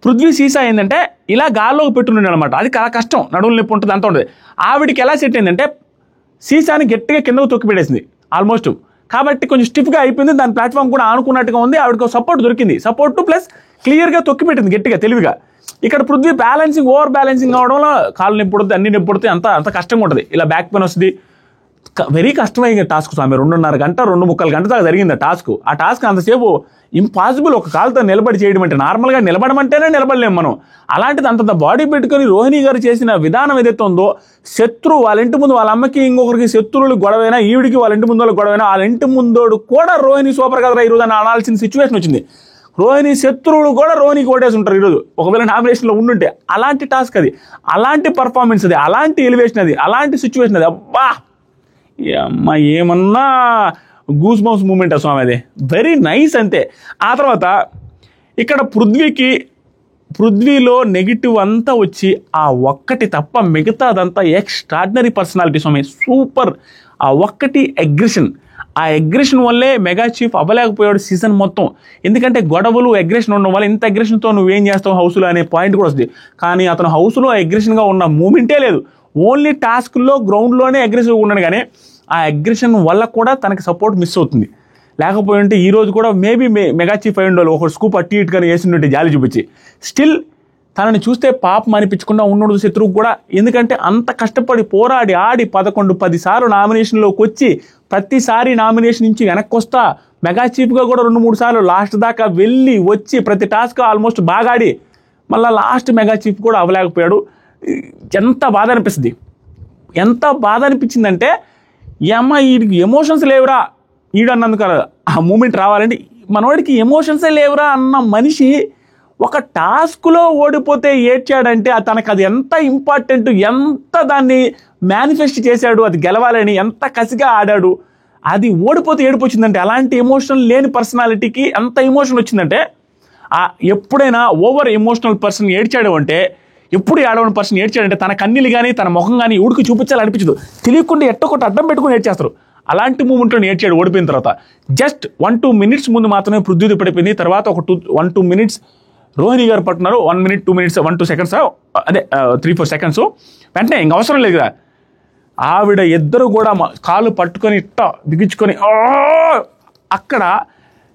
పృథ్వీ సీసా ఏంటంటే ఇలా గాల్లోకి పెట్టున్నాడు అనమాట. అది చాలా కష్టం, నడువులు నొప్పి ఉంటుంది, అంతా ఉంటుంది. ఆవిడికి ఎలా సెట్ అయిందంటే సీసాని గట్టిగా కిందకు తొక్కి పెట్టేసింది ఆల్మోస్ట్. కాబట్టి కొంచెం స్టిఫ్గా అయిపోయింది, దాని ప్లాట్ఫామ్ కూడా ఆనుకున్నట్టుగా ఉంది. ఆవిడకి సపోర్ట్ దొరికింది, సపోర్ట్ ప్లస్ క్లియర్గా తొక్కి పెట్టింది గట్టిగా తెలివిగా. ఇక్కడ పృథ్వీ ఓవర్ బ్యాలెన్సింగ్ అవడంలో కాళ్ళు నొప్పుడుతుంది, అన్ని నొప్పుడుతాయి, అంత కష్టంగా ఉంటుంది. ఇలా బ్యాక్ పెయిన్ వస్తుంది. వెరీ కష్టమైన టాస్క్ స్వామి. 2.5 గంట 2.75 గంట దాకా జరిగింది ఆ టాస్క్ అంతసేపు ఇంపాసిబుల్. ఒక కాలుతో నిలబడి చేయడం అంటే, నార్మల్గా నిలబడమంటేనే నిలబడలేము మనం. అలాంటిది అంత బాడీ పెట్టుకొని రోహిణి గారు చేసిన విధానం ఏదైతే ఉందో, వాళ్ళ ఇంటి ముందు వాళ్ళ అమ్మకి ఇంకొకరికి శత్రువులు గొడవైనా, ఈవిడికి వాళ్ళ ఇంటి ముందు గొడవైనా, వాళ్ళ ఇంటి ముందోడు కూడా రోహిణి సూపర్ కదరా ఈరోజు అని అనాల్సిన సిచ్యువేషన్ వచ్చింది. రోహిణి శత్రువులు కూడా రోహిణికి ఓటేసి ఉంటారు ఈరోజు, ఒకవేళ నామినేషన్లో ఉండుంటే. అలాంటి టాస్క్ అది, అలాంటి పర్ఫార్మెన్స్ అది, అలాంటి ఎలివేషన్ అది, అలాంటి సిచ్యువేషన్ అది. అబ్బా అమ్మ ఏమన్నా గూస్ బంప్స్ మూమెంట్ స్వామి, అది వెరీ నైస్ అంతే. ఆ తర్వాత ఇక్కడ పృథ్వీలో నెగిటివ్ అంతా వచ్చి ఆ ఒక్కటి తప్ప మిగతాదంతా ఎక్స్ట్రాడినరీ పర్సనాలిటీ స్వామి, సూపర్. ఆ ఒక్కటి అగ్రెషన్, ఆ అగ్రెషన్ వల్లే మెగా చీఫ్ అవ్వలేకపోయాడు సీజన్ మొత్తం. ఎందుకంటే గొడవలు అగ్రెషన్ ఉండడం వల్ల, ఇంత అగ్రెషన్తో నువ్వేం చేస్తావు హౌస్లో అనే పాయింట్ కూడా వస్తుంది. కానీ అతను హౌస్లో అగ్రెషన్గా ఉన్న మూమెంటే లేదు. ఓన్లీ టాస్క్లో గ్రౌండ్లోనే అగ్రెసివ్గా ఉన్నాడు. కానీ ఆ అగ్రెషన్ వల్ల కూడా తనకి సపోర్ట్ మిస్ అవుతుంది. లేకపోయి ఉంటే ఈరోజు కూడా మేబీ మెగా చీఫ్ అయి ఉండాలి, ఒక స్కూప్ అట్టి ఇటుకని వేసిండే జాలి చూపించి. స్టిల్ తనని చూస్తే పాపం అనిపించకుండా ఉండడు శత్రువు కూడా. ఎందుకంటే అంత కష్టపడి పోరాడి ఆడి 11-10 సార్లు నామినేషన్లోకి వచ్చి, ప్రతిసారి నామినేషన్ నుంచి వెనక్కి వస్తా, మెగా చీఫ్గా కూడా 2-3 సార్లు లాస్ట్ దాకా వెళ్ళి వచ్చి ప్రతి టాస్క్ ఆల్మోస్ట్ బాగా ఆడి మళ్ళీ లాస్ట్ మెగా చీఫ్ కూడా అవ్వలేకపోయాడు. ఎంత బాధ అనిపిస్తుంది, ఎంత బాధ అనిపించిందంటే, అమ్మ వీడికి ఎమోషన్స్ లేవురా ఈడన్నందుకు ఆ మూమెంట్ రావాలంటే, మనవాడికి ఎమోషన్సే లేవురా అన్న మనిషి ఒక టాస్క్లో ఓడిపోతే ఏడ్చాడంటే తనకు అది ఎంత ఇంపార్టెంట్, ఎంత దాన్ని మేనిఫెస్ట్ చేశాడు, అది గెలవాలని ఎంత కసిగా ఆడాడు. అది ఓడిపోతే ఏడుపు వచ్చిందంటే, అలాంటి ఎమోషన్ లేని పర్సనాలిటీకి అంత ఎమోషన్ వచ్చిందంటే, ఎప్పుడైనా ఓవర్ ఎమోషనల్ పర్సన్ ఏడ్చాడు అంటే, ఎప్పుడు ఏడవని పర్సన్ ఏడ్చాడంటే తన కన్నీళ్ళు కానీ తన ముఖం కానీ ఊడికి చూపించాలనిపించదు, తెలియకుండా ఎట్టొకటి అడ్డం పెట్టుకుని ఏడ్చేస్తారు. అలాంటి మూమెంట్లో ఏడ్చాడు ఓడిపోయిన తర్వాత. జస్ట్ 1-2 మినిట్స్ ముందు మాత్రమే పృథ్వీ పడిపోయింది. తర్వాత ఒక 1-2 మినిట్స్ రోహిణి గారు పట్టున్నారు. 1 minute 2 minutes 1-2 seconds, అదే 3-4 seconds. వెంటనే ఇంక అవసరం లేదు కదా, ఆవిడ ఇద్దరు కూడా కాలు పట్టుకొని ఇట్ట బిగించుకొని అక్కడ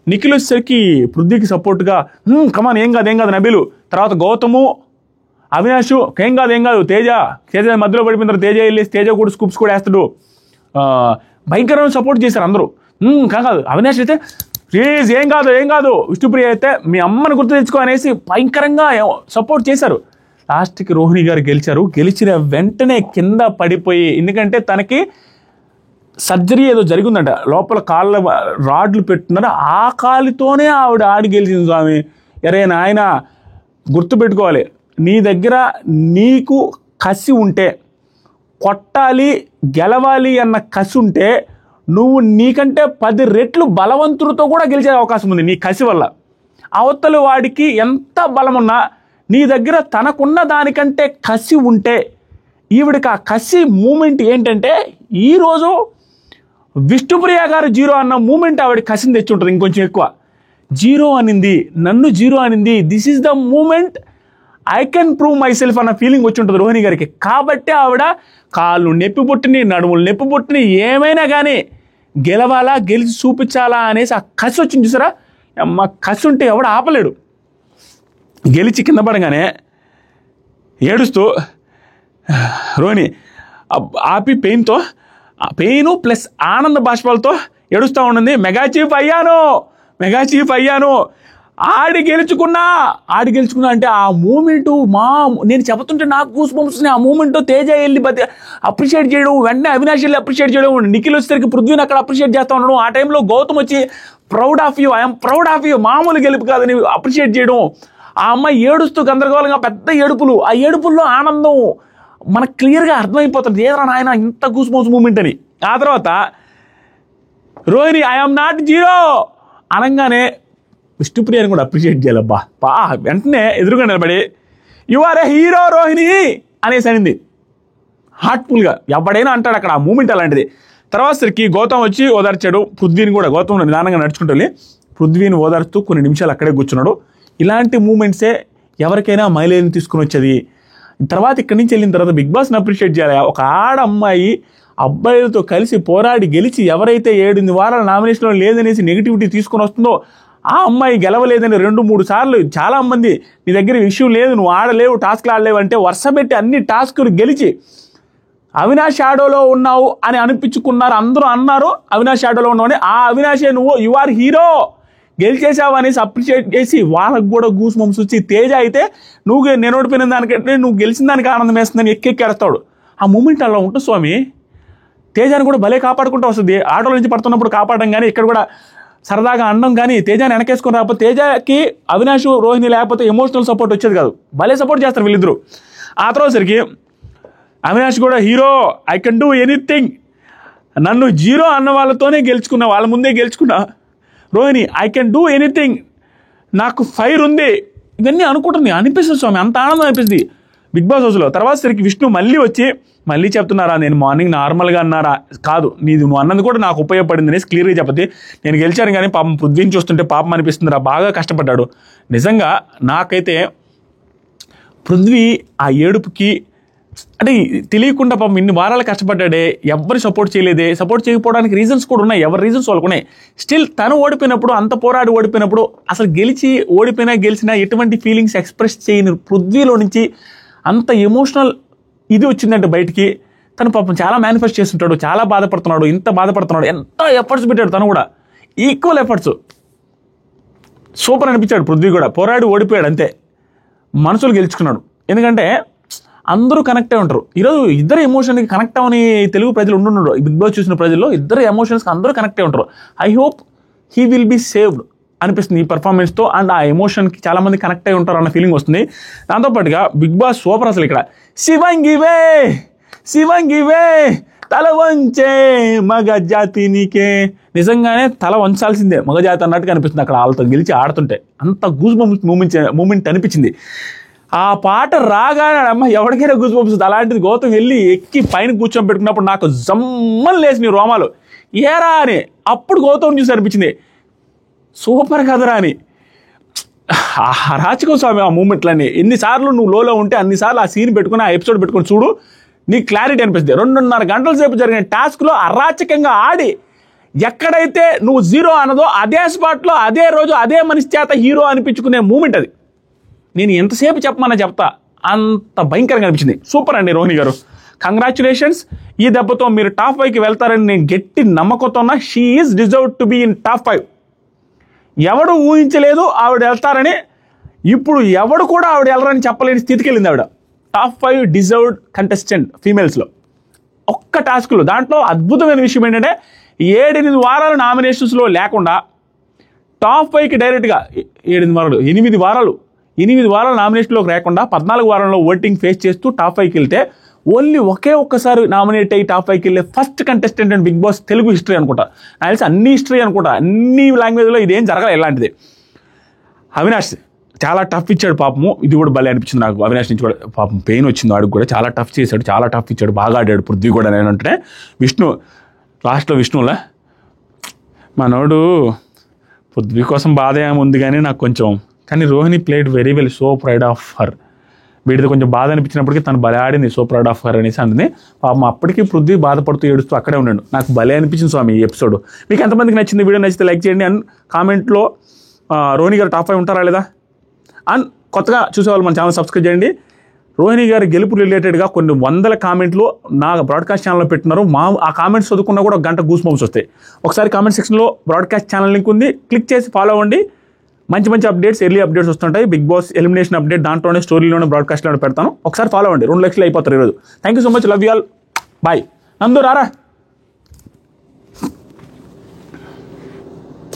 నిఖిల్ వచ్చేసరికి పృథ్వీకి సపోర్ట్గా కమాన్ ఏం కాదు నబీలు, తర్వాత గౌతము, అవినాష్ ఏం కాదు తేజ మధ్యలో పడిపోయిన తర్వాత తేజ వెళ్ళేసి తేజ కూడా స్కూప్స్ కూడా వేస్తాడు. భయంకరమైన సపోర్ట్ చేశారు అందరూ. కాదు అవినాష్ అయితే ప్లీజ్ ఏం కాదు, విష్ణుప్రియ అయితే మీ అమ్మని గుర్తు తెచ్చుకో అనేసి భయంకరంగా సపోర్ట్ చేశారు. లాస్ట్కి రోహిణి గారు గెలిచారు. గెలిచిన వెంటనే కింద పడిపోయి, ఎందుకంటే తనకి సర్జరీ ఏదో జరిగిందంట, లోపల కాళ్ళ రాడ్లు పెట్టున్నారు, ఆ కాలుతోనే ఆవిడ ఆడి గెలిచింది స్వామి. ఎరే నాయన గుర్తుపెట్టుకోవాలి, నీ దగ్గర నీకు కసి ఉంటే, కొట్టాలి గెలవాలి అన్న కసి ఉంటే, నువ్వు నీకంటే 10 రెట్లు బలవంతుడితో కూడా గెలిచే అవకాశం ఉంది నీ కసి వల్ల. అవతల వాడికి ఎంత బలం ఉన్నా నీ దగ్గర తనకున్న దానికంటే కసి ఉంటే, ఈవిడికి ఆ కసి మూమెంట్ ఏంటంటే, ఈరోజు విష్ణుప్రియ గారు 0 అన్న మూమెంట్ ఆవిడ కసిని తెచ్చి ఉంటుంది ఇంకొంచెం ఎక్కువ. 0 అనింది, నన్ను 0 అనింది, this is the moment I can prove myself అన్న ఫీలింగ్ వచ్చి ఉంటుంది రోహిణి గారికి. కాబట్టి ఆవిడ కాళ్ళు నొప్పి పుట్టిని, నడుములు నొప్పి పుట్టిని, ఏమైనా కానీ గెలవాలా, గెలిచి చూపించాలా అనేసి ఆ కసి వచ్చింది చూసారా. అమ్మ కసి ఉంటే ఎవడు ఆపలేడు. గెలిచి కింద పడగానే ఏడుస్తూ రోహిణి ఆపి పెయిన్ ప్లస్ ఆనంద బాష్పాలతో ఏడుస్తూ ఉండింది. మెగా చీఫ్ అయ్యాను, ఆడి గెలుచుకున్నా అంటే ఆ మూమెంటు నేను చెబుతుంటే నాకు గూస్ బంప్స్ వస్తున్నాయి. ఆ మూమెంట్ తేజ వెళ్ళి అప్రిషియేట్ చేయడం, వెంటనే అవినాష్ వెళ్ళి అప్రిషియేట్ చేయడం, నిఖిల్ వచ్చేసరికి పృథ్వీని అక్కడ అప్రిషియేట్ చేస్తూ ఉండడం, ఆ టైంలో గౌతమ్ వచ్చి ఐఎమ్ ప్రౌడ్ ఆఫ్ యూ మామూలు గెలుపు కాదని అప్రిషియేట్ చేయడం, ఆ అమ్మాయి ఏడుస్తూ గందరగోళంగా పెద్ద ఏడుపులు, ఆ ఏడుపుల్లో ఆనందం మనకు క్లియర్గా అర్థమైపోతుంది, ఏదైనా నాయన ఇంత గూస్ బంప్స్ మూమెంట్ అని. ఆ తర్వాత రోహిణి ఐఎమ్ నాట్ 0 అనగానే విష్ణుప్రియని కూడా అప్రిషియేట్ చేయాలబ్బా. వెంటనే ఎదురుగా నిలబడి you are a hero Rohini అనేసి అనింది. హార్ట్ఫుల్గా ఎవడైనా అంటాడు అక్కడ. ఆ మూమెంట్ అలాంటిది. తర్వాత సరికి గౌతమ్ వచ్చి ఓదార్చాడు పృథ్వీని కూడా. గౌతమ్ నిదానంగా నడుచుకుంటూ వెళ్ళి పృథ్వీని ఓదార్చుతూ కొన్ని నిమిషాలు అక్కడే కూర్చున్నాడు. ఇలాంటి మూమెంట్సే ఎవరికైనా మైలేజ్ని తీసుకుని వచ్చేది. తర్వాత ఇక్కడి నుంచి వెళ్ళిన తర్వాత బిగ్ బాస్ని అప్రిషియేట్ చేయాలి. ఒక అమ్మాయి అబ్బాయిలతో కలిసి పోరాడి గెలిచి ఎవరైతే 7 వారాల నామినేషన్లో లేదనేసి నెగిటివిటీ తీసుకుని వస్తుందో ఆ అమ్మాయి గెలవలేదని 2-3 సార్లు చాలామంది నీ దగ్గర ఇష్యూ లేదు, నువ్వు ఆడలేవు, టాస్క్లు ఆడలేవు అంటే వరుసపెట్టి అన్ని టాస్కులు గెలిచి అవినాష్ షాడోలో ఉన్నావు అని అనిపించుకున్నారు. అందరూ అన్నారు అవినాష్ షాడోలో ఉన్నావు. ఆ అవినాషే నువ్వు, యు ఆర్ హీరో, గెలిచేసావు అనేసి అప్రిషియేట్ చేసి వాళ్ళకు కూడా గూస్ బంప్స్ వచ్చి, తేజ అయితే నువ్వు నేను ఓడిపోయిన దానికంటే నువ్వు గెలిచిన దానికి ఆనందం వేస్తుందని ఎక్కేస్తాడు. ఆ మూమెంట్ అలా ఉంటుంది స్వామి. తేజాని కూడా భలే కాపాడుకుంటూ వస్తుంది. ఆటోల నుంచి పడుతున్నప్పుడు కాపాడడం కానీ, ఇక్కడ కూడా సరదాగా అనడం కానీ, తేజాని వెనకేసుకుని రాకపోతే తేజకి అవినాష్ రోహిణి లేకపోతే ఎమోషనల్ సపోర్ట్ వచ్చేది కాదు. భలే సపోర్ట్ చేస్తారు వీళ్ళిద్దరు. ఆ తర్వాత సరికి అవినాష్ కూడా hero, I can do anything, నన్ను 0 అన్న వాళ్ళతోనే గెలుచుకున్నా, వాళ్ళ ముందే గెలుచుకున్నా. Rohini I can do anything, నాకు ఫైర్ ఉంది, ఇవన్నీ అనుకుంటుంది. అనిపిస్తుంది స్వామి, అంత ఆనందం అనిపిస్తుంది బిగ్ బాస్ హౌస్లో. తర్వాత సరికి విష్ణు మళ్ళీ వచ్చి మళ్ళీ చెప్తున్నారా, నేను మార్నింగ్ నార్మల్గా అన్నారా, కాదు నీది నువ్వు అన్నది కూడా నాకు ఉపయోగపడింది అనేసి క్లియర్గా చెప్పది. నేను గెలిచాను కానీ పాపం పృథ్వీని చూస్తుంటే పాపం అనిపిస్తుందిరా, బాగా కష్టపడ్డాడు. నిజంగా నాకైతే పృథ్వీ ఆ ఏడుపుకి అంటే తెలియకుండా పాపం ఇన్ని వారాలు కష్టపడ్డాడే, ఎవరు సపోర్ట్ చేయలేదే, సపోర్ట్ చేయకపోవడానికి రీజన్స్ కూడా ఉన్నాయి, ఎవరి రీజన్స్ వాళ్ళకు ఉన్నాయి. స్టిల్ తను ఓడిపోయినప్పుడు, అంత పోరాడి ఓడిపోయినప్పుడు, అసలు గెలిచినా ఎటువంటి ఫీలింగ్స్ ఎక్స్ప్రెస్ చేయని పృథ్వీలో నుంచి అంత ఎమోషనల్ ఇది వచ్చిందంటే బయటికి. తను పాపం చాలా మేనిఫెస్ట్ చేస్తుంటాడు, చాలా బాధపడుతున్నాడు, ఇంత బాధపడుతున్నాడు, ఎంత ఎఫర్ట్స్ పెట్టాడు తను కూడా, ఈక్వల్ ఎఫర్ట్స్. సూపర్ అనిపించాడు పృథ్వీ కూడా. పోరాడి ఓడిపోయాడు అంతే, మనసులు గెలుచుకున్నాడు. ఎందుకంటే అందరూ కనెక్ట్ అయి ఉంటారు. ఈరోజు ఇద్దరు ఎమోషన్కి కనెక్ట్ అవని తెలుగు ప్రజలు ఉండుండరు. బిగ్ బాస్ చూసిన ప్రజల్లో ఇద్దరు ఎమోషన్స్కి అందరూ కనెక్ట్ అయి ఉంటారు. I hope he will be saved అనిపిస్తుంది ఈ పర్ఫార్మెన్స్తో. అండ్ ఆ ఎమోషన్కి చాలామంది కనెక్ట్ అయి ఉంటారు అన్న ఫీలింగ్ వస్తుంది. దాంతోపాటుగా బిగ్ బాస్ సూపర్. అసలు ఇక్కడ శివంగివే తల వంచే మగ జాతినికే, నిజంగానే తల వంచాల్సిందే మగజాతి అన్నట్టుగా అనిపిస్తుంది అక్కడ వాళ్ళతో గెలిచి ఆడుతుంటే. అంత గూస్ బంప్స్ మూమెంట్ అనిపించింది. ఆ పాట రాగానే అమ్మ ఎవరికైనా గూస్ బంప్స్. అలాంటిది గౌతమ్ వెళ్ళి ఎక్కి పైన కూర్చొని పెట్టుకున్నప్పుడు నాకు జమ్మని లేచి రోమాలు ఏరా అని అప్పుడు గౌతమ్ చూసి అనిపించింది సూపర్ కదరా అని. రాచకం స్వామి ఆ మూమెంట్లన్నీ. ఎన్నిసార్లు నువ్వు లోలో ఉంటే అన్నిసార్లు ఆ సీన్ పెట్టుకుని, ఆ ఎపిసోడ్ పెట్టుకుని చూడు, నీకు క్లారిటీ అనిపిస్తుంది. 2.5 గంటల సేపు జరిగిన టాస్క్లో అరాచకంగా ఆడి ఎక్కడైతే నువ్వు 0 అన్నదో అదే స్పాట్లో అదే రోజు అదే మనిషి చేత హీరో అనిపించుకునే మూమెంట్ అది. నేను ఎంతసేపు చెప్పమన్నా చెప్తా, అంత భయంకరంగా అనిపించింది. సూపర్ అండి రోహిణి గారు, కంగ్రాచులేషన్స్. ఈ దెబ్బతో మీరు టాప్ 5కి వెళ్తారని నేను గట్టి నమ్మకంతో ఉన్నా. She is deserve to be in top 5. ఎవడు ఊహించలేదు ఆవిడ వెళ్తారని. ఇప్పుడు ఎవడు కూడా ఆవిడ వెళ్ళరని చెప్పలేని స్థితికి వెళ్ళింది ఆవిడ. టాప్ 5 డిజర్వ్డ్ కంటెస్టెంట్ ఫీమేల్స్లో. ఒక్క టాస్క్లో. దాంట్లో అద్భుతమైన విషయం ఏంటంటే 7-8 వారాలు నామినేషన్స్లో లేకుండా టాప్ 5కి డైరెక్ట్గా 8 వారాలు నామినేషన్లోకి రాకుండా 14 వారంలో ఓటింగ్ ఫేస్ చేస్తూ టాప్ 5కి వెళ్తే ఓన్లీ ఒక్కసారి నామినేట్ అయ్యి టాప్ 5కి వెళ్ళే first contestant and Bigg Boss Telugu history అనుకుంటా. నాకు తెలిసి అన్ని హిస్టరీ అనుకుంటా, అన్ని లాంగ్వేజ్లో ఇదేం జరగలేదు ఇలాంటిది. అవినాష్ చాలా టఫ్ ఇచ్చాడు పాపము. ఇది కూడా భలే అనిపించింది నాకు. అవినాష్ నుంచి కూడా పాపం పెయిన్ వచ్చింది, వాడికి కూడా చాలా టఫ్ చేశాడు, చాలా టఫ్ ఇచ్చాడు, బాగా ఆడాడు పృథ్వీ కూడా. నేనంటే విష్ణు లాస్ట్లో విష్ణులా మనోడు పృథ్వీ కోసం బాధ ఏముంది కానీ నాకు కొంచెం, కానీ Rohini played very well, so pride of her. వీడితో కొంచెం బాధ అనిపించినప్పటికీ తను భలే ఆడింది, సో ప్రైడ్ ఆఫ్ హర్ అనేసి అంటుంది. పాపం అప్పటికీ పృథ్వీ బాధపడుతూ ఏడుస్తూ అక్కడే ఉన్నాడు. నాకు భలే అనిపించింది స్వామి ఈ ఎపిసోడ్. మీకు ఎంతమందికి నచ్చింది? వీడియో నచ్చితే లైక్ చేయండి. అండ్ కామెంట్లో రోహిణి గారు టాప్ 5 ఉంటారా లేదా, అండ్ కొత్తగా చూసేవాళ్ళు మన ఛానల్ సబ్స్క్రైబ్ చేయండి. రోహిణి గారి గెలుపు రిలేటెడ్గా కొన్ని 100 కామెంట్లు నా బ్రాడ్కాస్ట్ ఛానల్లో పెట్టినారు. ఆ కామెంట్స్ చదువుకున్నా కూడా 1 గంట గూస్ బంప్స్ వస్తాయి. ఒకసారి కామెంట్ సెక్షన్లో బ్రాడ్కాస్ట్ ఛానల్ లింక్ ఉంది, క్లిక్ చేసి ఫాలో అవ్వండి. మంచి అప్డేట్స్, ఎర్లీ అప్డేట్స్ వస్తుంటాయి. బిగ్ బాస్ ఎలిమినేషన్ అప్డేట్ దాంట్లోనే, స్టోరీలోనే, బ్రాడ్కాస్ట్లోనే పెడతాను. ఒకసారి ఫాలో అవ్వండి. 2 లక్షలు అయిపోతారు ఈరోజు. Thank you so much, love you all, bye. Nandu రారా.